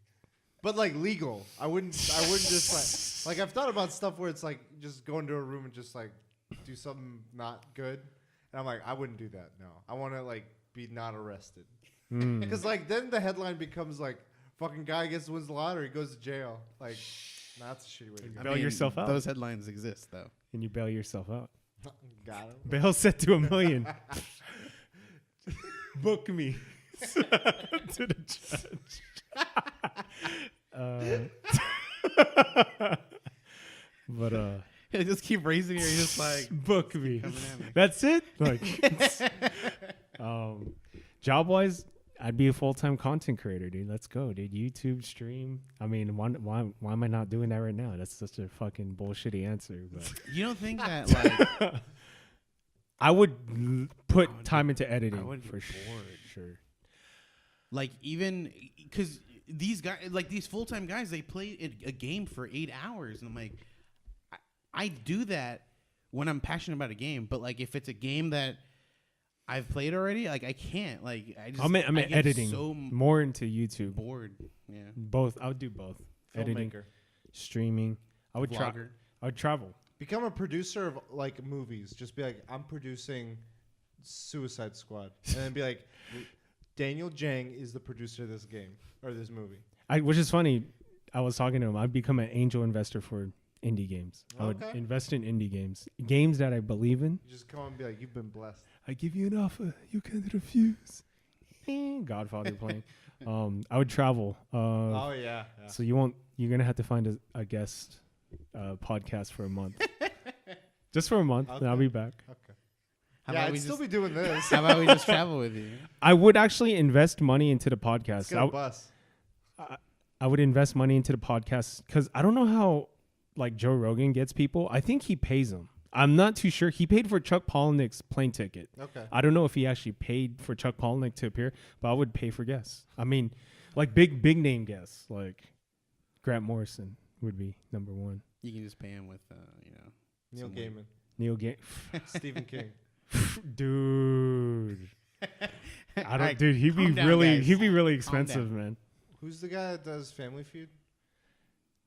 but like legal. I wouldn't just like I've thought about stuff where it's like just go into a room and just like do something not good, and I'm like I wouldn't do that. No, I want to like be not arrested, because like then the headline becomes like fucking guy wins the lottery, goes to jail. Like that's a shitty way to go. Bail yourself out. Those headlines exist though. And you bail yourself out. Got him. Bail set to $1 million. Book me to the judge. But Just keep raising it. You're just like book me. coming at me. That's it. Like, job wise, I'd be a full-time content creator, dude. Let's go, dude. YouTube stream. I mean, why am I not doing that right now? That's such a fucking bullshitty answer. But You don't think that like I would put time into editing. I would be for bored. sure. like even because these guys, like these full-time guys, they play a game for 8 hours, and I'm like, I do that when I'm passionate about a game, but like if it's a game that I've played already, like I can't. Like I just I meant get editing so more into YouTube. bored. Yeah, Both. I would do both. Editing, Filmmaker. streaming. I would Vlogger. I would travel. Become a producer of like movies. Just be like, I'm producing Suicide Squad, and then be like, Daniel Jang is the producer of this game or this movie. Which is funny. I was talking to him. I'd become an angel investor for indie games. I would Okay. invest in indie games that I believe in. You just come and be like, you've been blessed. I give you an offer you can refuse. Godfather playing. I would travel. Oh yeah. So you're gonna have to find a guest podcast for a month. Just for a month, and I'll be back. Okay. How Yeah, about I'd we still just, be doing this. how about we just travel with you? I would actually invest money into the podcast. Let's get a bus. I would invest money into the podcast because I don't know how like Joe Rogan gets people. I think he pays them. I'm not too sure. He paid for Chuck Palahniuk's plane ticket. Okay. I don't know if he actually paid for Chuck Palahniuk to appear, but I would pay for guests. I mean, like big name guests, like Grant Morrison would be number one. You can just pay him with, Neil someone. Gaiman. Neil Gaiman, Stephen King. dude. I don't, Alright, dude. He'd be calm down, really, guys. he'd be really Calm expensive, down. man. Who's the guy that does Family Feud?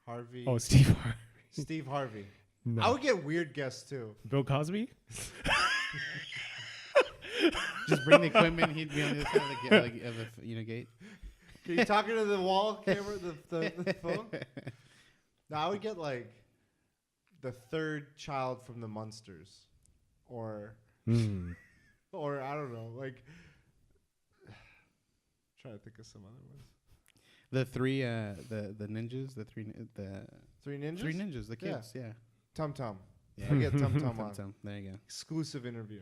Harvey. Oh, Steve Harvey. Steve Harvey. No. I would get weird guests too. Bill Cosby. Just bring the equipment. He'd be on the other side of the gate. Are you talking to the wall camera, the phone? No, I would get like the third child from the Munsters, or I don't know, like trying to think of some other ones. The three, the ninjas, the three ninjas, Three ninjas. the kids, yeah. Tum Tum. Yeah. I get Tum Tum on. Tum. There you go. Exclusive interview.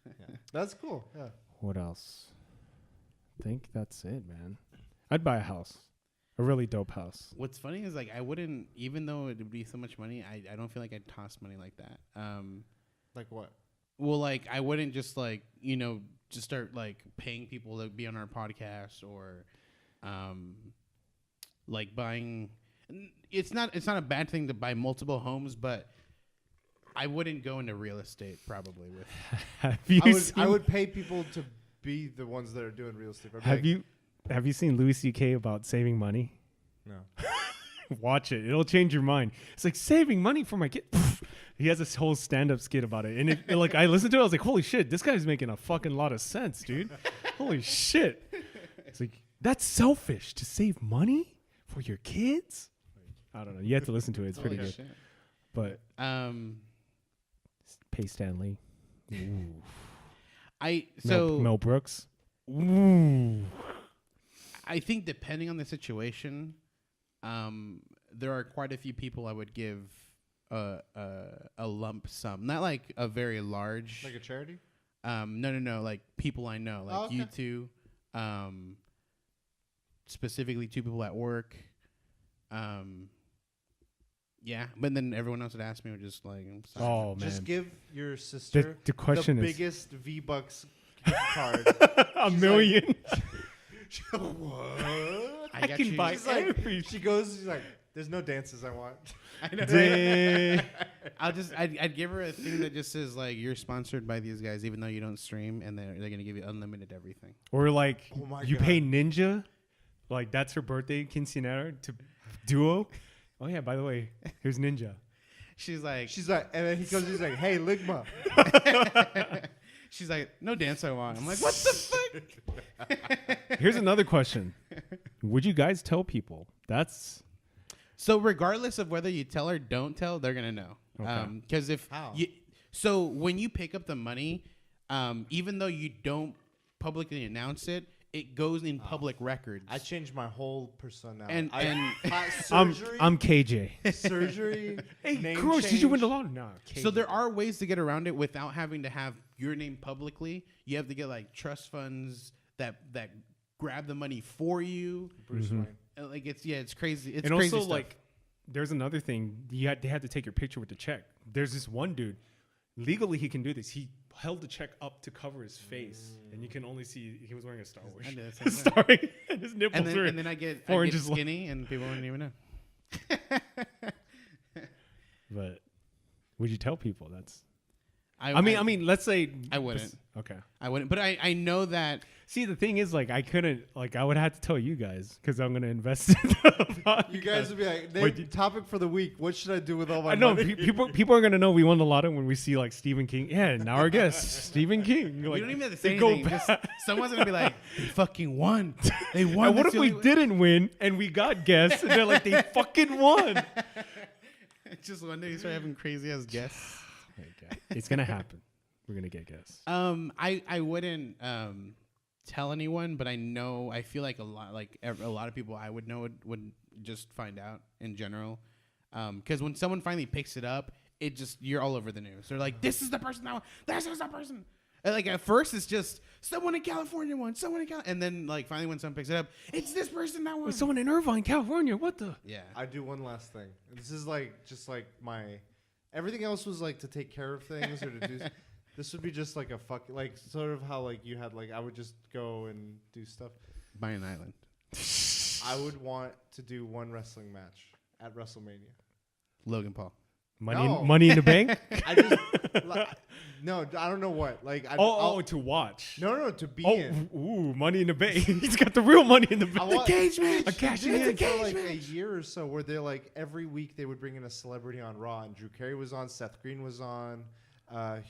Yeah. That's cool. Yeah. What else? I think that's it, man. I'd buy a house. A really dope house. What's funny is like I wouldn't, even though it would be so much money, I don't feel like I'd toss money like that. Like what? Well, like I wouldn't just like just start like paying people to be on our podcast or, like buying. It's not a bad thing to buy multiple homes, but I wouldn't go into real estate probably with. Have I would pay people to be the ones that are doing real estate. Have you seen Louis C.K. about saving money? No. Watch it. It'll change your mind. It's like saving money for my kid. He has this whole stand-up skit about it. And like I listened to it, I was like, holy shit, this guy's making a fucking lot of sense, dude. Holy shit. It's like, that's selfish to save money for your kids? I don't know. You have to listen to it. It's pretty good. Shit. But pay Stanley. Ooh. Mel Brooks. Ooh. I think depending on the situation, there are quite a few people I would give a lump sum, not like a very large, Like a charity? No, like people I know, like you two, specifically two people at work. Yeah, but then everyone else would ask me, would just like, I'm sorry. Oh man. Just give your sister The question the is biggest V-Bucks card. a million. What? I got can you. buy She's like, every. she goes, she's like, there's no dances I want. I know. Dang. I'd give her a thing that just says like you're sponsored by these guys, even though you don't stream, and they're gonna give you unlimited everything. Or like Oh my you God. pay Ninja, like that's her birthday quinceanera to duo. Oh yeah, by the way, here's Ninja. She's like, And then he goes, he's like, hey, Ligma. she's like, no dance I want. I'm like, what the fuck? Here's another question: would you guys tell people? That's So regardless of whether you tell or don't tell, they're gonna know. Okay. Because if How? so when you pick up the money, even though you don't publicly announce it, it goes in public records. I changed my whole persona. And- surgery, I'm KJ. surgery. Hey, name Gross, did you win the change. lottery? Nah, KJ. So there are ways to get around it without having to have your name publicly. You have to get like trust funds that grab the money for you. Bruce Wayne. Like it's crazy. It's and crazy also stuff. like, there's another thing. They had to take your picture with the check. There's this one dude. Legally, he can do this. He held the check up to cover his face, and you can only see he was wearing a Star Wars. I did the same thing. Starring, and his nipples were. and then I get 4 I get inches long. skinny, and people wouldn't even know. But would you tell people? That's. I I mean, let's say I wouldn't. Okay. I wouldn't. But I know that. See, the thing is, like, I couldn't, like, I would have to tell you guys because I'm gonna invest in the podcast. You guys would be like, Wait, topic for the week. What should I do with all my I know money? people are gonna know we won the lotto when we see like Stephen King. Yeah, now our guest Stephen King. We Like, don't even have to they say go anything. Just, someone's gonna be like, "They fucking won. They won." And what That's if the we only way." didn't win and we got guests and they're like, they fucking won? Just one day you start having crazy ass guests. It's gonna happen. We're gonna get guests. I wouldn't tell anyone, but I feel like a lot of people I would know would just find out in general. Because when someone finally picks it up, you're all over the news. They're like, "This is the person this is the person." And like at first it's just someone in California won, and then like finally when someone picks it up, it's this person that won. Someone in Irvine, California. What the? Yeah. I do one last thing. This is like just like my everything else was like to take care of things or to do. This would be just like a like sort of how like you had like I would just go and do stuff. Buy an island. I would want to do one wrestling match at WrestleMania. Logan Paul. Money in the bank. I just no, I don't know what. Like Oh, to watch. no, to be Oh, in. ooh, money in the bank. He's got the real money in the I bank. want- Cage match. A cash They did in. it for like a year or so where they're like every week they would bring in a celebrity on Raw and Drew Carey was on, Seth Green was on,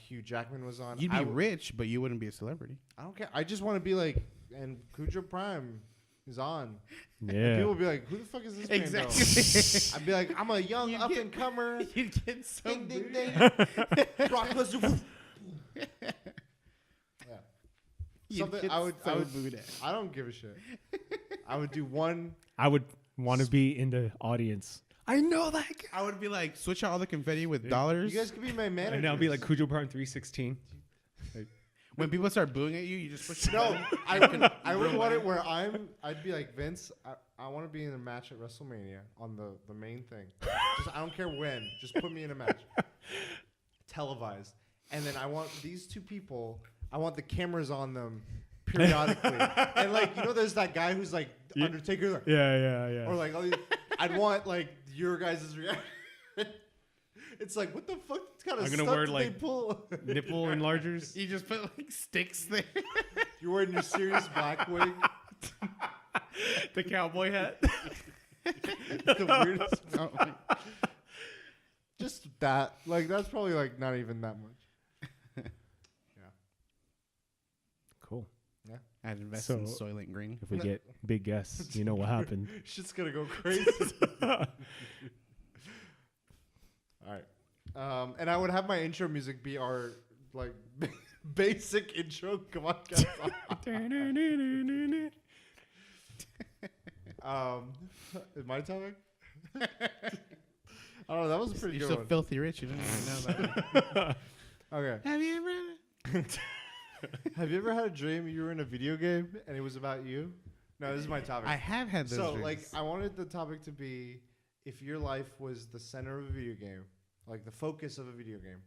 Hugh Jackman was on. You'd be rich, but you wouldn't be a celebrity. I don't care. I just want to be like, and Cujo Prime is on. And Yeah. people would be like, who the fuck is this man? Exactly. Though? I'd be like, I'm a young You'd up get- and comer. You'd get so Ding ding big. ding. Brock Lesnar. Yeah. You'd Something get I would. so booed. I don't give a shit. I would do one. I would want to be in the audience. I know that guy. I would be like, switch out all the confetti with dollars. You guys could be my manager. And I'll be like Cujo Brown 316. When people start booing at you, you just push. No, I would want it where I'd be like, Vince, I want to be in a match at WrestleMania on the main thing. Just, I don't care when. Just put me in a match. Televised. And then I want these two people, I want the cameras on them periodically. And like, you know, there's that guy who's like, Undertaker. Like, Yeah. or like, I'd want like your guys' reaction. It's like, what the fuck kind of I'm stuff gonna wear, did like, they pull? Nipple enlargers. You just put like sticks there. You're wearing your Sirius black wig. The cowboy hat. The weirdest. Oh, Just that. Like, that's probably like not even that much. Yeah. Cool. Yeah. I'd invest in So- Soylent Green. If we get big guests, you know what happened. Shit's gonna go crazy. All right. And I would have my intro music be our like basic intro. Come on, guys. Is my topic? I don't know. That was a pretty You're good so one. filthy rich. You didn't even know that. Okay. Have you ever? Have you ever had a dream you were in a video game and it was about you? No, this is my topic. I have had those. So, dreams. like, I wanted the topic to be if your life was the center of a video game, like the focus of a video game.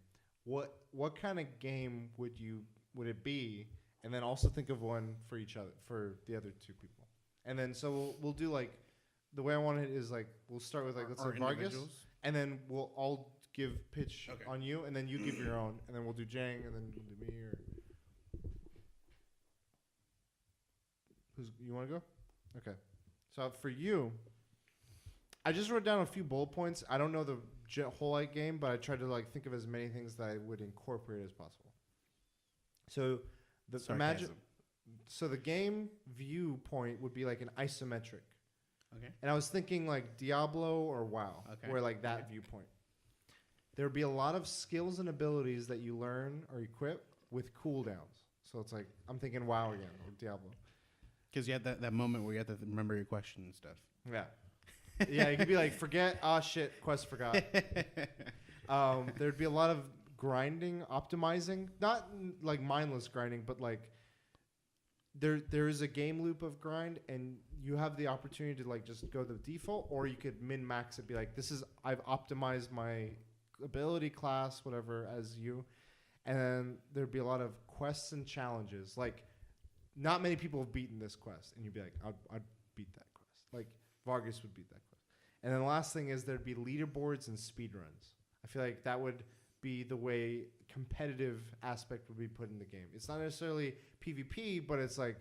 What kind of game would it be? And then also think of one for each other, for the other two people. And then so we'll do like the way I want it is like we'll start with like let's say Vargas, individuals? and then we'll all give pitch Okay. on you, and then you give your own, and then we'll do Jang, and then we'll do me or. You want to go? Okay. So for you, I just wrote down a few bullet points. I don't know the whole like game, but I tried to like think of as many things that I would incorporate as possible. So imagine. Sarcasm. So the game viewpoint would be like an isometric, Okay. and I was thinking like Diablo or WoW, Okay. where like that viewpoint. There would be a lot of skills and abilities that you learn or equip with cooldowns. So it's like I'm thinking WoW again or Diablo. Because you had that moment where you had to remember your question and stuff. Yeah. Yeah, you could be like, forget, shit, quest forgot. There'd be a lot of grinding, optimizing, not like mindless grinding, but like there is a game loop of grind, and you have the opportunity to like just go to the default, or you could min max it, be like, I've optimized my ability class, whatever, as you, and then there'd be a lot of quests and challenges, like. Not many people have beaten this quest, and you'd be like, I'd beat that quest. Like, Vargas would beat that quest. And then the last thing is there'd be leaderboards and speedruns. I feel like that would be the way competitive aspect would be put in the game. It's not necessarily PvP, but it's like,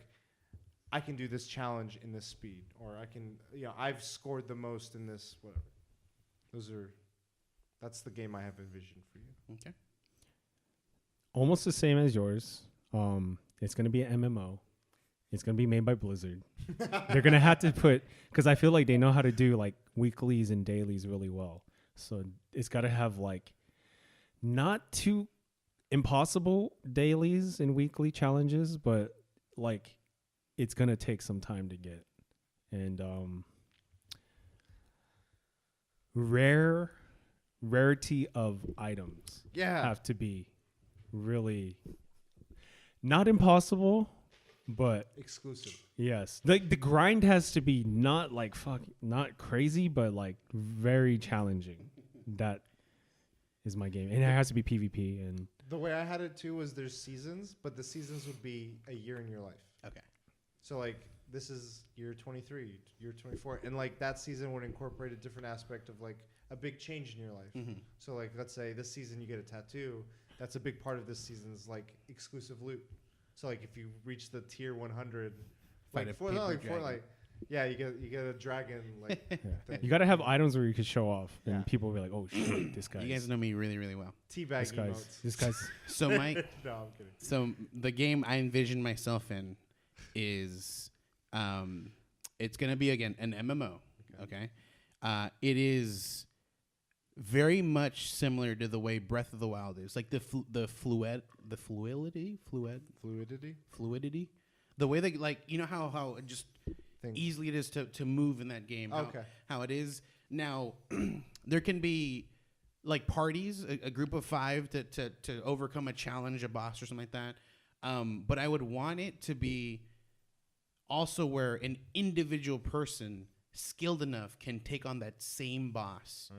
I can do this challenge in this speed, or I can, I've scored the most in this, whatever. That's the game I have envisioned for you. Okay. Almost the same as yours. It's going to be an MMO. It's going to be made by Blizzard. They're going to have to put, because I feel like they know how to do like weeklies and dailies really well. So it's got to have like not too impossible dailies and weekly challenges, but like it's going to take some time to get. And rarity of items have to be really not impossible, but Exclusive. yes. Like the grind has to be not like not crazy, but like very challenging. That is my game. And it has to be PvP. And The way I had it too was there's seasons, but the seasons would be a year in your life. Okay. So like this is year 23, year 24, and like that season would incorporate a different aspect of like a big change in your life. Mm-hmm. So like let's say this season you get a tattoo. That's a big part of this season's like exclusive loot. So like if you reach the tier 100, Fight like a paper dragon. yeah, you get a dragon like thing. you got to have items where you can show off, and Yeah. people will be like, "Oh shit, this guy." You guys know me really, really well. Teabag emotes. This guy's. So Mike, No, I'm kidding. so the game I envision myself in is, it's gonna be again an MMO. Okay, it is very much similar to the way Breath of the Wild is, like the fluidity, the way they like, you know how it just Thing. easily it is to move in that game. Okay. How it is Now, there can be like parties, a group of 5 to overcome a challenge, a boss or something like that. But I would want it to be also where an individual person skilled enough can take on that same boss,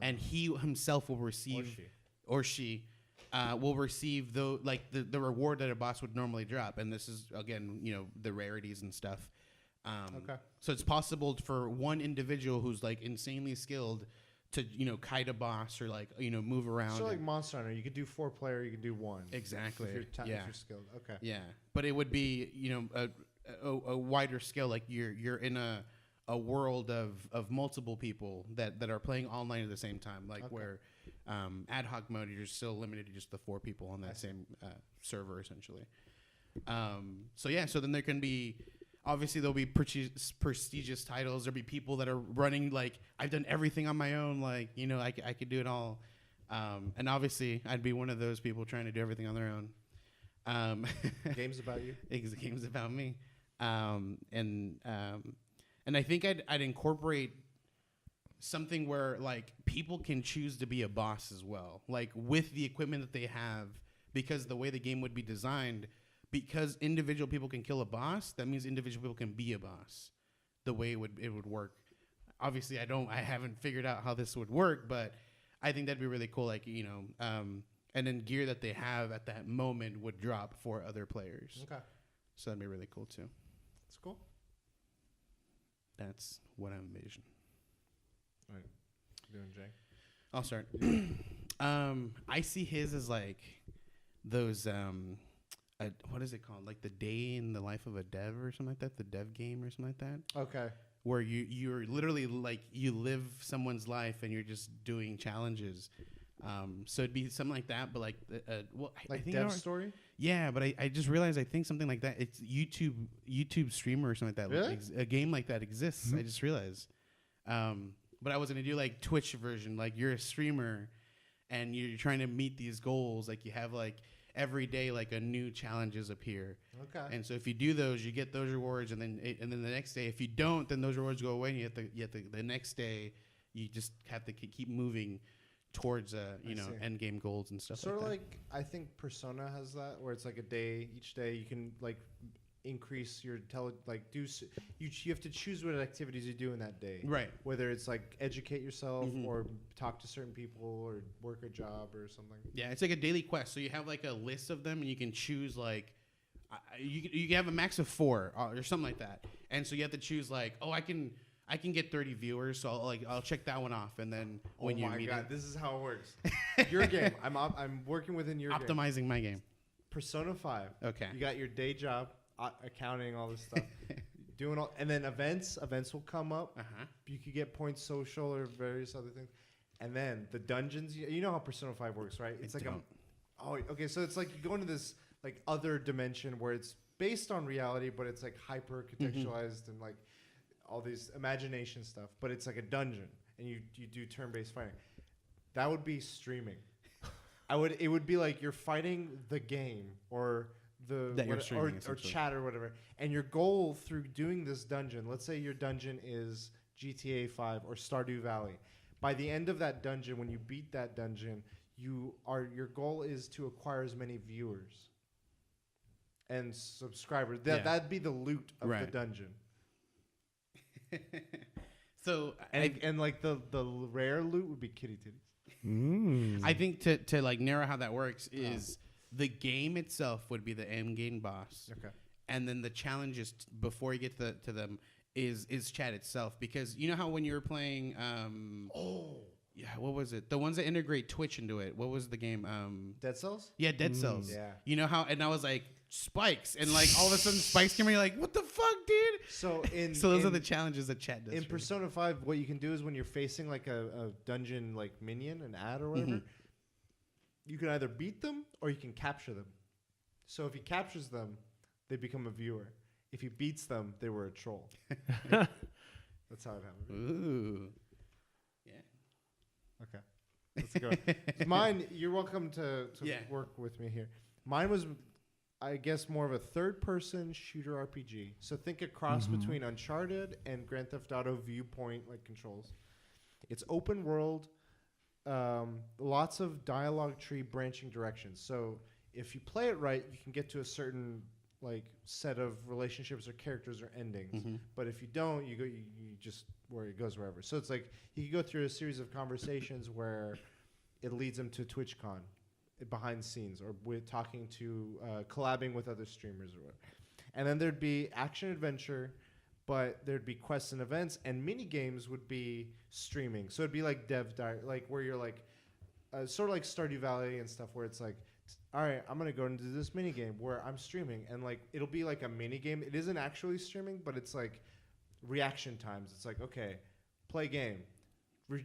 and he himself will receive, or she will receive the reward that a boss would normally drop. And this is again, the rarities and stuff. So it's possible for one individual who's like insanely skilled to kite a boss or like move around. So like Monster Hunter, you could do 4-player, you could do 1. Exactly. If you're skilled. Okay. Yeah, but it would be a wider scale. Like you're in a world of multiple people that are playing online at the same time. Like where ad hoc mode, you're still limited to just the 4 people on that same server essentially. So then there can be. Obviously, there'll be prestigious titles. There'll be people that are running like, I've done everything on my own. Like, I could do it all. And obviously, I'd be one of those people trying to do everything on their own. Game's about you. The game's about me. And I think I'd incorporate something where like people can choose to be a boss as well, like with the equipment that they have, because the way the game would be designed. Because individual people can kill a boss, that means individual people can be a boss. The way it would work. Obviously, I haven't figured out how this would work, but I think that'd be really cool. Like and then gear that they have at that moment would drop for other players. Okay, so that'd be really cool too. That's cool. That's what I envision. All right, doing Jay. I'll start. I see his as like those. What is it called? Like the day in the life of a dev or something like that? The dev game or something like that? Okay. Where you're literally like you live someone's life and you're just doing challenges. So it'd be something like that, but like like I think dev story? Yeah, but I just realized I think something like that. It's YouTube streamer or something like that. Really? A game like that exists. Mm-hmm. I just realized. But I was gonna do like Twitch version. Like you're a streamer and you're trying to meet these goals. Like you have like every day like a new challenges appear. Okay. And so if you do those, you get those rewards, and then the next day, if you don't, then those rewards go away, and you have to the next day, you just have to keep moving towards end game goals and stuff. Sort of that. like I think Persona has that, where it's like a day. Each day you can like increase your you have to choose what activities you do in that day. Right. Whether it's like educate yourself or talk to certain people or work a job or something. Yeah, it's like a daily quest. So you have like a list of them, and you can choose like you can have a max of 4 or something like that. And so you have to choose like, I can get 30 viewers, so I'll check that one off, and then when you meet it, this is how it works. Your game. I'm working within your optimizing game. My game. Persona 5. Okay. You got your day job. Accounting, all this stuff, doing all, and then events will come up. You could get points social or various other things, and then the dungeons. You know how Persona 5 works, right? It's okay. So it's like you go into this like other dimension where it's based on reality, but it's like hyper contextualized and like all these imagination stuff. But it's like a dungeon, and you do turn-based fighting. That would be streaming. It would be like you're fighting the game or or chat or whatever, and your goal through doing this dungeon, let's say your dungeon is GTA 5 or Stardew Valley. By the end of that dungeon, when you beat that dungeon, your goal is to acquire as many viewers and subscribers. That'd be the loot of the dungeon. So and like the rare loot would be kitty titties. I think to like narrow how that works is the game itself would be the end game boss. Okay. And then the challenges before you get to them is chat itself, because you know how when you're playing what was it? The ones that integrate Twitch into it. What was the game? Dead Cells? Yeah, Dead Cells. Yeah. You know how, and I was like, spikes, and like all of a sudden spikes came in, you're like, what the fuck, dude? So those are the challenges that chat does. In Persona 5, what you can do is when you're facing like a dungeon like minion, an ad or whatever, you can either beat them or you can capture them. So if he captures them, they become a viewer. If he beats them, they were a troll. That's how it happened. Ooh. Yeah. Okay. Let's go. Mine, you're welcome to work with me here. Mine was, I guess, more of a third-person shooter RPG. So think a cross between Uncharted and Grand Theft Auto viewpoint like controls. It's open world, lots of dialogue tree branching directions. So if you play it right, you can get to a certain like set of relationships or characters or endings. Mm-hmm. But if you don't, you just where it goes wherever. So it's like you can go through a series of conversations where it leads them to TwitchCon, behind the scenes, or with talking to collabing with other streamers or whatever. And then there'd be action adventure, but there'd be quests and events, and mini games would be streaming. So it'd be like like where you're like sort of like Stardew Valley and stuff, where it's like, all right, I'm gonna go and do this mini game where I'm streaming, and like it'll be like a mini game. It isn't actually streaming, but it's like reaction times. It's like, okay, play game,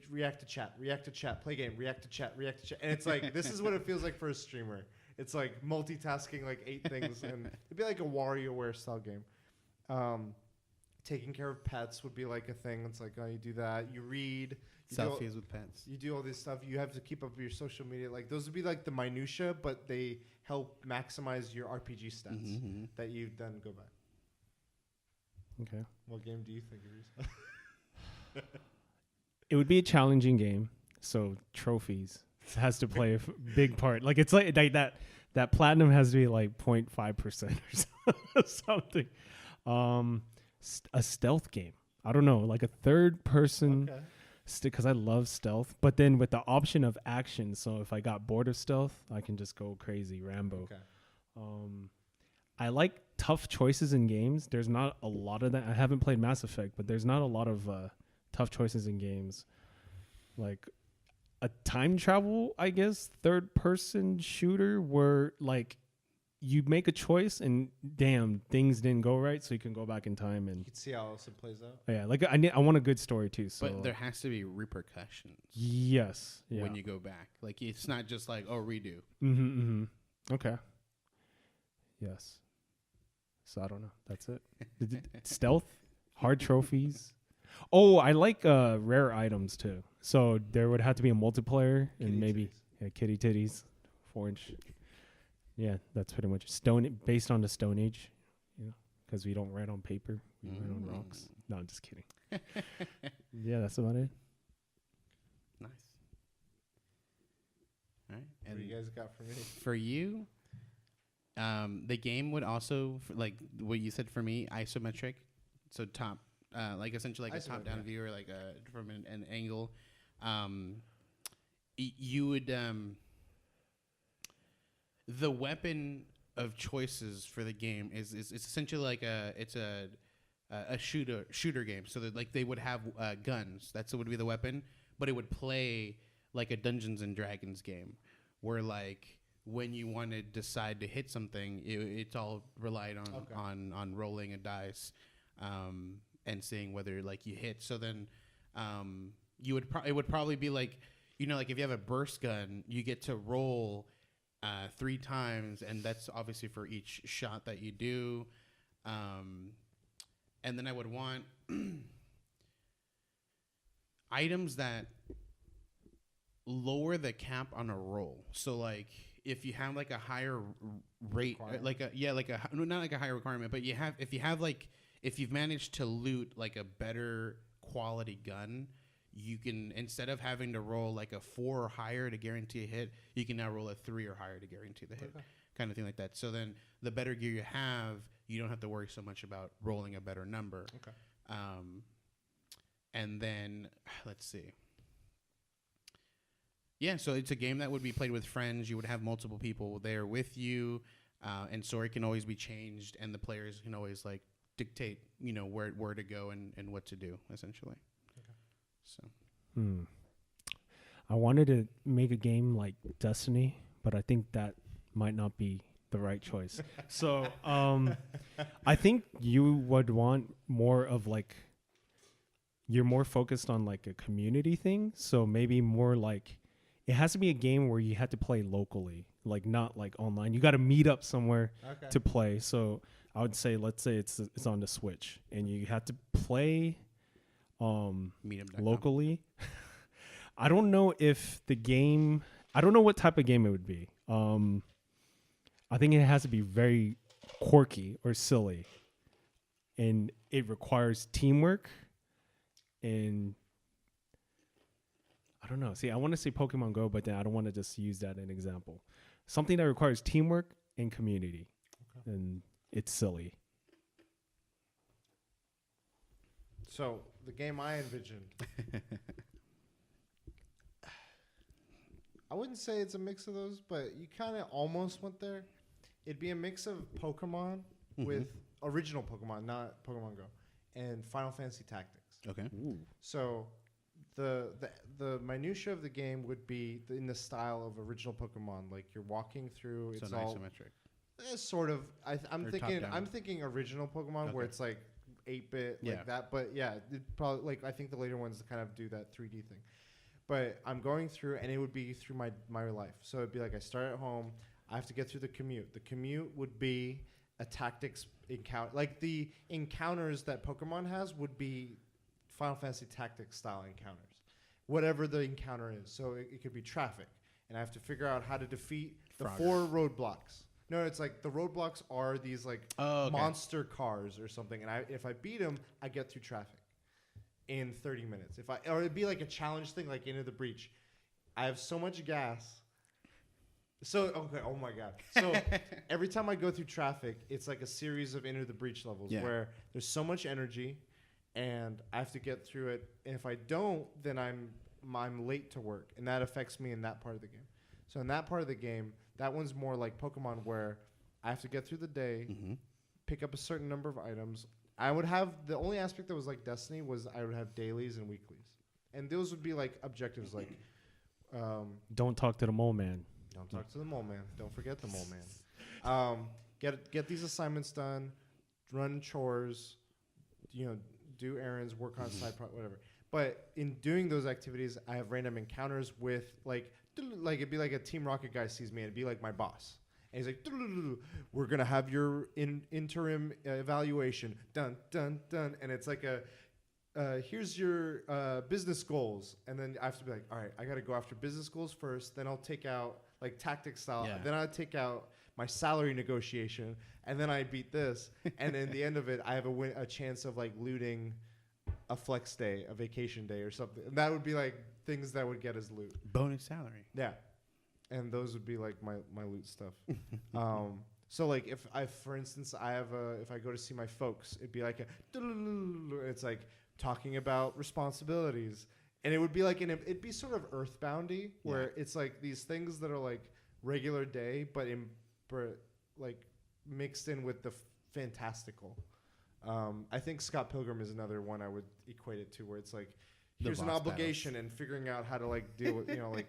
react to chat, play game, react to chat, and it's like this is what it feels like for a streamer. It's like multitasking like 8 things, and it'd be like a WarioWare style game. Taking care of pets would be like a thing. It's like, oh, you do that. You read. Selfies with pets. You do all this stuff. You have to keep up with your social media. Like those would be like the minutia, but they help maximize your RPG stats that you then go back. Okay. What game do you think it is? It would be a challenging game, so trophies has to play a big part. Like it's like that platinum has to be like 0.5% or something. A stealth game. I don't know, like a third person, because I love stealth, but then with the option of action. So if I got bored of stealth, I can just go crazy Rambo. Okay. I like tough choices in games. There's not a lot of that. I haven't played Mass Effect, but there's not a lot of tough choices in games. Like a time travel, I guess, third person shooter where like you make a choice and damn, things didn't go right, so you can go back in time and you can see how else it plays out. Yeah, like I want a good story too. So But there has to be repercussions. Yes. Yeah. When you go back, like it's not just like, oh, redo. Okay. Yes. So I don't know. That's it. Stealth, hard trophies. Oh, I like rare items too. So there would have to be a multiplayer and maybe kitty titties, 4-inch. Yeah, that's pretty much based on the Stone Age. Yeah, because we don't write on paper, we write on rocks. No, I'm just kidding. Yeah, that's about it. Nice. All right. And what do you guys got for me? For you, the game would also, like what you said for me, isometric. So top, like essentially like a top-down view or like from an angle. You would the weapon of choices for the game is essentially like a shooter game. So that like they would have guns. That's what would be the weapon, but it would play like a Dungeons and Dragons game, where like when you want to decide to hit something, it's all relied on rolling a dice, and seeing whether like you hit. So then you would it would probably be like, you know, like if you have a burst gun, you get to roll 3 times, and that's obviously for each shot that you do. And then I would want items that lower the cap on a roll. So like if you have like a higher rate, not like a higher requirement, but if you've managed to loot like a better quality gun, you can, instead of having to roll like a 4 or higher to guarantee a hit, you can now roll a 3 or higher to guarantee the hit, kind of thing like that. So then the better gear you have, you don't have to worry so much about rolling a better number. And then, let's see. Yeah, so it's a game that would be played with friends. You would have multiple people there with you, and story can always be changed, and the players can always like dictate, you know, where to go and what to do, essentially. So, I wanted to make a game like Destiny, but I think that might not be the right choice. So, I think you would want more of like, you're more focused on like a community thing. So maybe more like, it has to be a game where you have to play locally, like not like online. You got to meet up somewhere to play. So I would say, let's say it's on the Switch, and you have to play locally. I don't know if the game, I don't know what type of game it would be. I think it has to be very quirky or silly, and it requires teamwork, and I don't know. See, I want to say Pokemon Go, but then I don't want to just use that as an example. Something that requires teamwork and community, and it's silly. So the game I envisioned, I wouldn't say it's a mix of those, but you kind of almost went there. It'd be a mix of Pokemon with original Pokemon, not Pokemon Go, and Final Fantasy Tactics. Okay. Ooh. So the minutia of the game would be in the style of original Pokemon. Like you're walking through. So It's nice all symmetric. sort of. I'm Or thinking. top-down. I'm thinking original Pokemon where Okay. it's like 8-bit Yeah. like that. But yeah, it probably like I think the later ones kind of do that 3D thing. But I'm going through, and it would be through my life. So it'd be like I start at home. I have to get through the commute. The commute would be a tactics encounter. Like the encounters that Pokemon has would be Final Fantasy Tactics style encounters, whatever the encounter is. So it could be traffic, and I have to figure out how to defeat the Frogger. 4 roadblocks. No, it's like the roadblocks are these like monster cars or something, and if I beat them, I get through traffic in 30 minutes. Or it'd be like a challenge thing, like Into the Breach. I have so much gas. So okay, oh my god. So every time I go through traffic, it's like a series of Into the Breach levels where there's so much energy, and I have to get through it. And if I don't, then I'm late to work, and that affects me in that part of the game. So in that part of the game, that one's more like Pokemon, where I have to get through the day, pick up a certain number of items. I would have the only aspect that was like Destiny was I would have dailies and weeklies, and those would be like objectives like Don't talk to the mole man. don't talk to the mole man. Don't forget the mole man. Get these assignments done, run chores, do errands, work on side project, whatever. But in doing those activities, I have random encounters with like it'd be like a Team Rocket guy sees me and it'd be like my boss. And he's like, we're going to have your interim evaluation. Dun, dun, dun. And it's like here's your business goals. And then I have to be like, all right, I got to go after business goals first. Then I'll take out like tactics style. Yeah. Then I'll take out my salary negotiation. And then I beat this. And in the end of it, I have a chance of like looting a flex day, a vacation day or something. And that would be like things that would get as loot. Bonus salary. Yeah. And those would be like my loot stuff. So like if for instance, if I go to see my folks, it'd be like it's like talking about responsibilities. And it would be like, it'd be sort of earthboundy where it's like these things that are like regular day, but like mixed in with the fantastical. I think Scott Pilgrim is another one I would equate it to, where it's like, here's an obligation and figuring out how to like deal with, like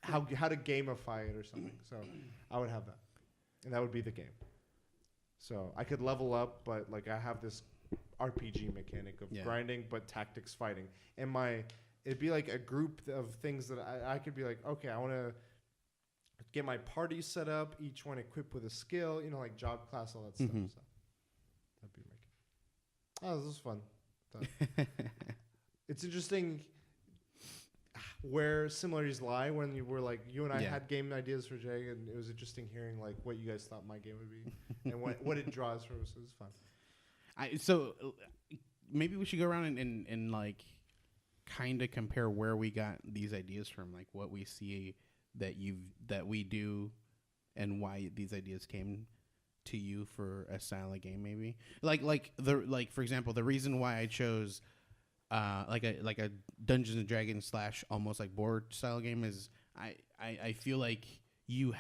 how to gamify it or something. So I would have that, and that would be the game. So I could level up, but like I have this RPG mechanic of grinding, but tactics fighting. And it'd be like a group of things that I could be like, okay, I want to get my party set up, each one equipped with a skill, like job class, all that stuff. So that'd be my game. Oh, this was fun. It's interesting where similarities lie when you and I had game ideas for Jay, and it was interesting hearing like what you guys thought my game would be and what it draws from. So it was fun. So maybe we should go around and like kind of compare where we got these ideas from, like what we see that we do, and why these ideas came to you for a style of game. Maybe for example, the reason why I chose like a Dungeons and Dragons / almost like board style game is I feel like you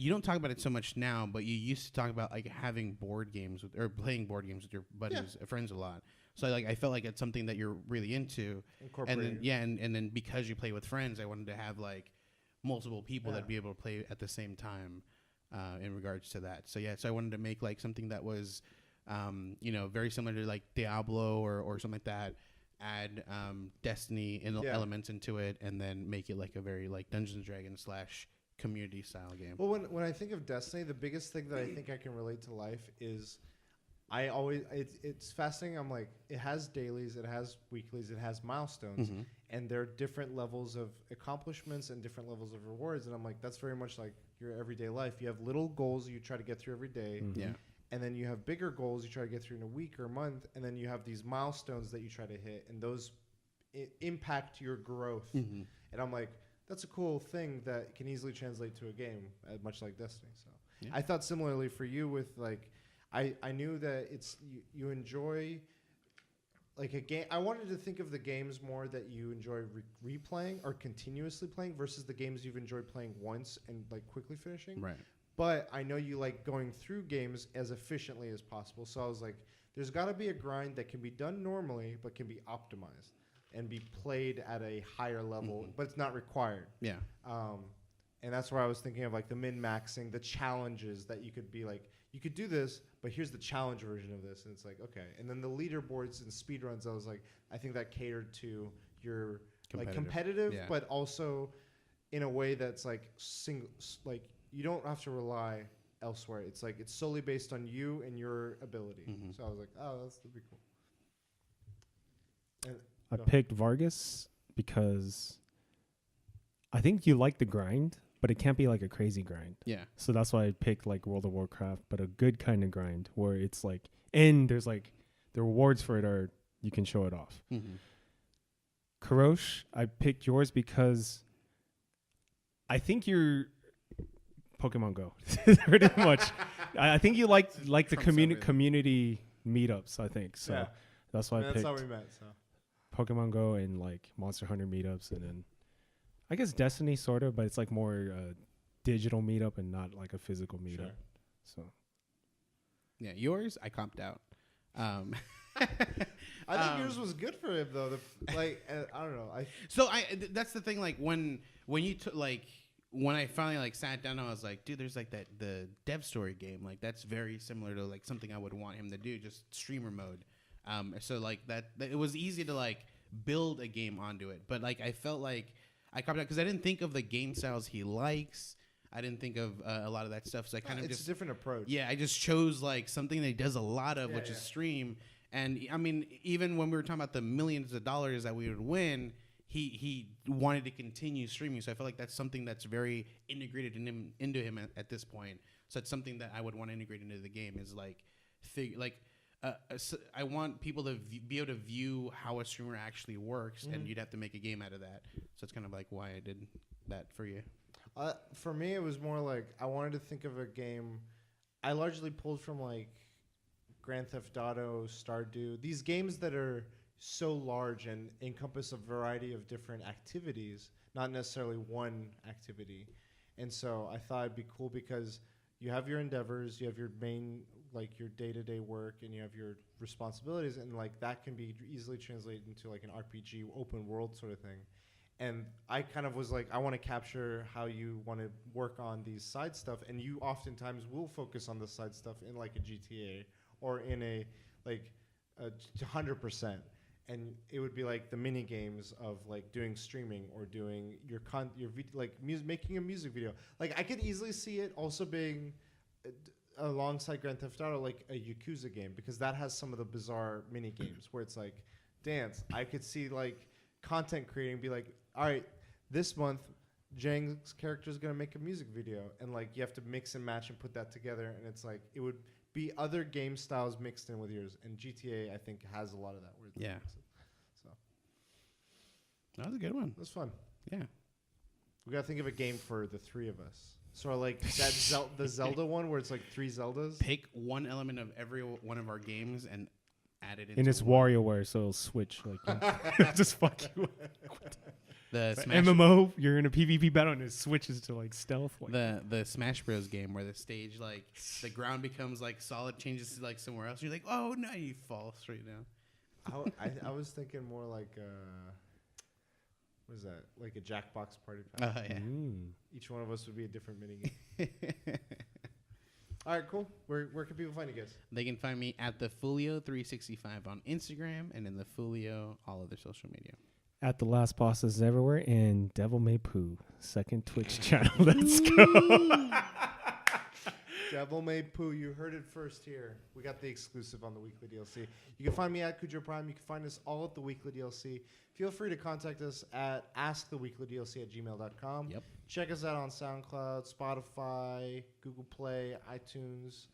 don't talk about it so much now, but you used to talk about like having board games or playing board games with your buddies, friends a lot. So I felt like it's something that you're really into, and then and then because you play with friends, I wanted to have like multiple people that'd be able to play at the same time in regards to that. So I wanted to make like something that was very similar to like Diablo or something like that. Add Destiny elements into it, and then make it like a very like Dungeons and Dragons / community style game. Well, when I think of Destiny, the biggest thing that I think I can relate to life is it's fascinating. I'm like, it has dailies, it has weeklies, it has milestones, and there are different levels of accomplishments and different levels of rewards. And I'm like, that's very much like your everyday life. You have little goals you try to get through every day. And then you have bigger goals you try to get through in a week or a month, and then you have these milestones that you try to hit, and those impact your growth. Mhm. And I'm like, that's a cool thing that can easily translate to a game, much like Destiny. So Yeah. I thought similarly for you with like, I knew that it's you enjoy like a game. I wanted to think of the games more that you enjoy replaying or continuously playing versus the games you've enjoyed playing once and like quickly finishing. Right. But I know you like going through games as efficiently as possible. So I was like, there's got to be a grind that can be done normally, but can be optimized and be played at a higher level, but it's not required. Yeah. And that's where I was thinking of like the min-maxing, the challenges that you could be like, you could do this, but here's the challenge version of this. And it's like, okay. And then the leaderboards and speedruns, I was like, I think that catered to your like competitive, Yeah. but also in a way that's like like you don't have to rely elsewhere. It's like it's solely based on you and your ability. Mhm. So I was like, oh, that'd be cool. And I go picked Vargas because I think you like the grind, but it can't be like a crazy grind. Yeah. So that's why I picked like World of Warcraft, but a good kind of grind where it's like, and there's like the rewards for it are you can show it off. Mhm. Karosh, I picked yours because I think you're Pokemon Go pretty much. I think you like the community meetups. I think so. Yeah. That's why I that's picked how we met. So Pokemon Go and like Monster Hunter meetups, and then I guess Destiny sort of, but it's like more digital meetup and not like a physical meetup. Sure. So Yeah. Yours, I comped out. I think yours was good for him though. I don't know. So that's the thing. Like when you took like when I finally like sat down, I was like, dude, there's like the Dev Story game. Like that's very similar to like something I would want him to do, just streamer mode. So like that it was easy to like build a game onto it. But like I felt like I copied out because I didn't think of the game styles he likes. I didn't think of a lot of that stuff. So I kind of it's just a different approach. Yeah, I just chose like something that he does a lot of, which is stream. And I mean, even when we were talking about the millions of dollars that we would win, he wanted to continue streaming. So I feel like that's something that's very integrated into him at this point. So it's something that I would want to integrate into the game is like, I want people to be able to view how a streamer actually works, and you'd have to make a game out of that. So it's kind of like why I did that for you. For me, it was more like I wanted to think of a game. I largely pulled from like Grand Theft Auto, Stardew, these games that are so large and encompass a variety of different activities, not necessarily one activity. And so I thought it'd be cool because you have your endeavors, you have your main, like your day-to-day work, and you have your responsibilities, and like that can be easily translated into like an RPG open world sort of thing. And I kind of was like, I want to capture how you want to work on these side stuff, and you oftentimes will focus on the side stuff in like a GTA or in a like 100%. And it would be like the mini games of like doing streaming or doing your making a music video. Like I could easily see it also being alongside Grand Theft Auto like a Yakuza game, because that has some of the bizarre mini games where it's like dance. I could see like content creating be like, all right, this month Jang's character is going to make a music video, and like you have to mix and match and put that together, and it's like it would be other game styles mixed in with yours. And GTA I think has a lot of that. Yeah. So That was a good one. it was fun. Yeah. We got to think of a game for the three of us. So like that the Zelda one where it's like 3 Zeldas. Pick one element of every one of our games and add it into and it's one. WarioWare, so it'll switch like just fuck you up. The But Smash MMO, you're in a PvP battle and it switches to like stealth. Like, the Smash Bros game where the stage like the ground becomes like solid, changes to like somewhere else. You're like, oh no, you fall straight down. I was thinking more like what is that? Like a Jackbox party Oh pack. yeah. Each one of us would be a different minigame. All right, cool. Where can people find you guys? They can find me at the Fulio365 on Instagram and in the Fulio all other social media. At the Last Bosses Everywhere and Devil May Poo, second Twitch channel. Let's go. Devil May Poo, you heard it first here. We got the exclusive on the Weekly DLC. You can find me at Kujo Prime. You can find us all at the Weekly DLC. Feel free to contact us at asktheweeklydlc@gmail.com. Yep. Check us out on SoundCloud, Spotify, Google Play, iTunes.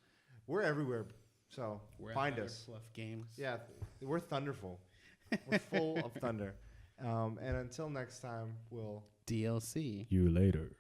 We're everywhere. So We're find at us. Fluff Games. Yeah, we're thunderful. We're full of thunder. And until next time, we'll DLC. You later.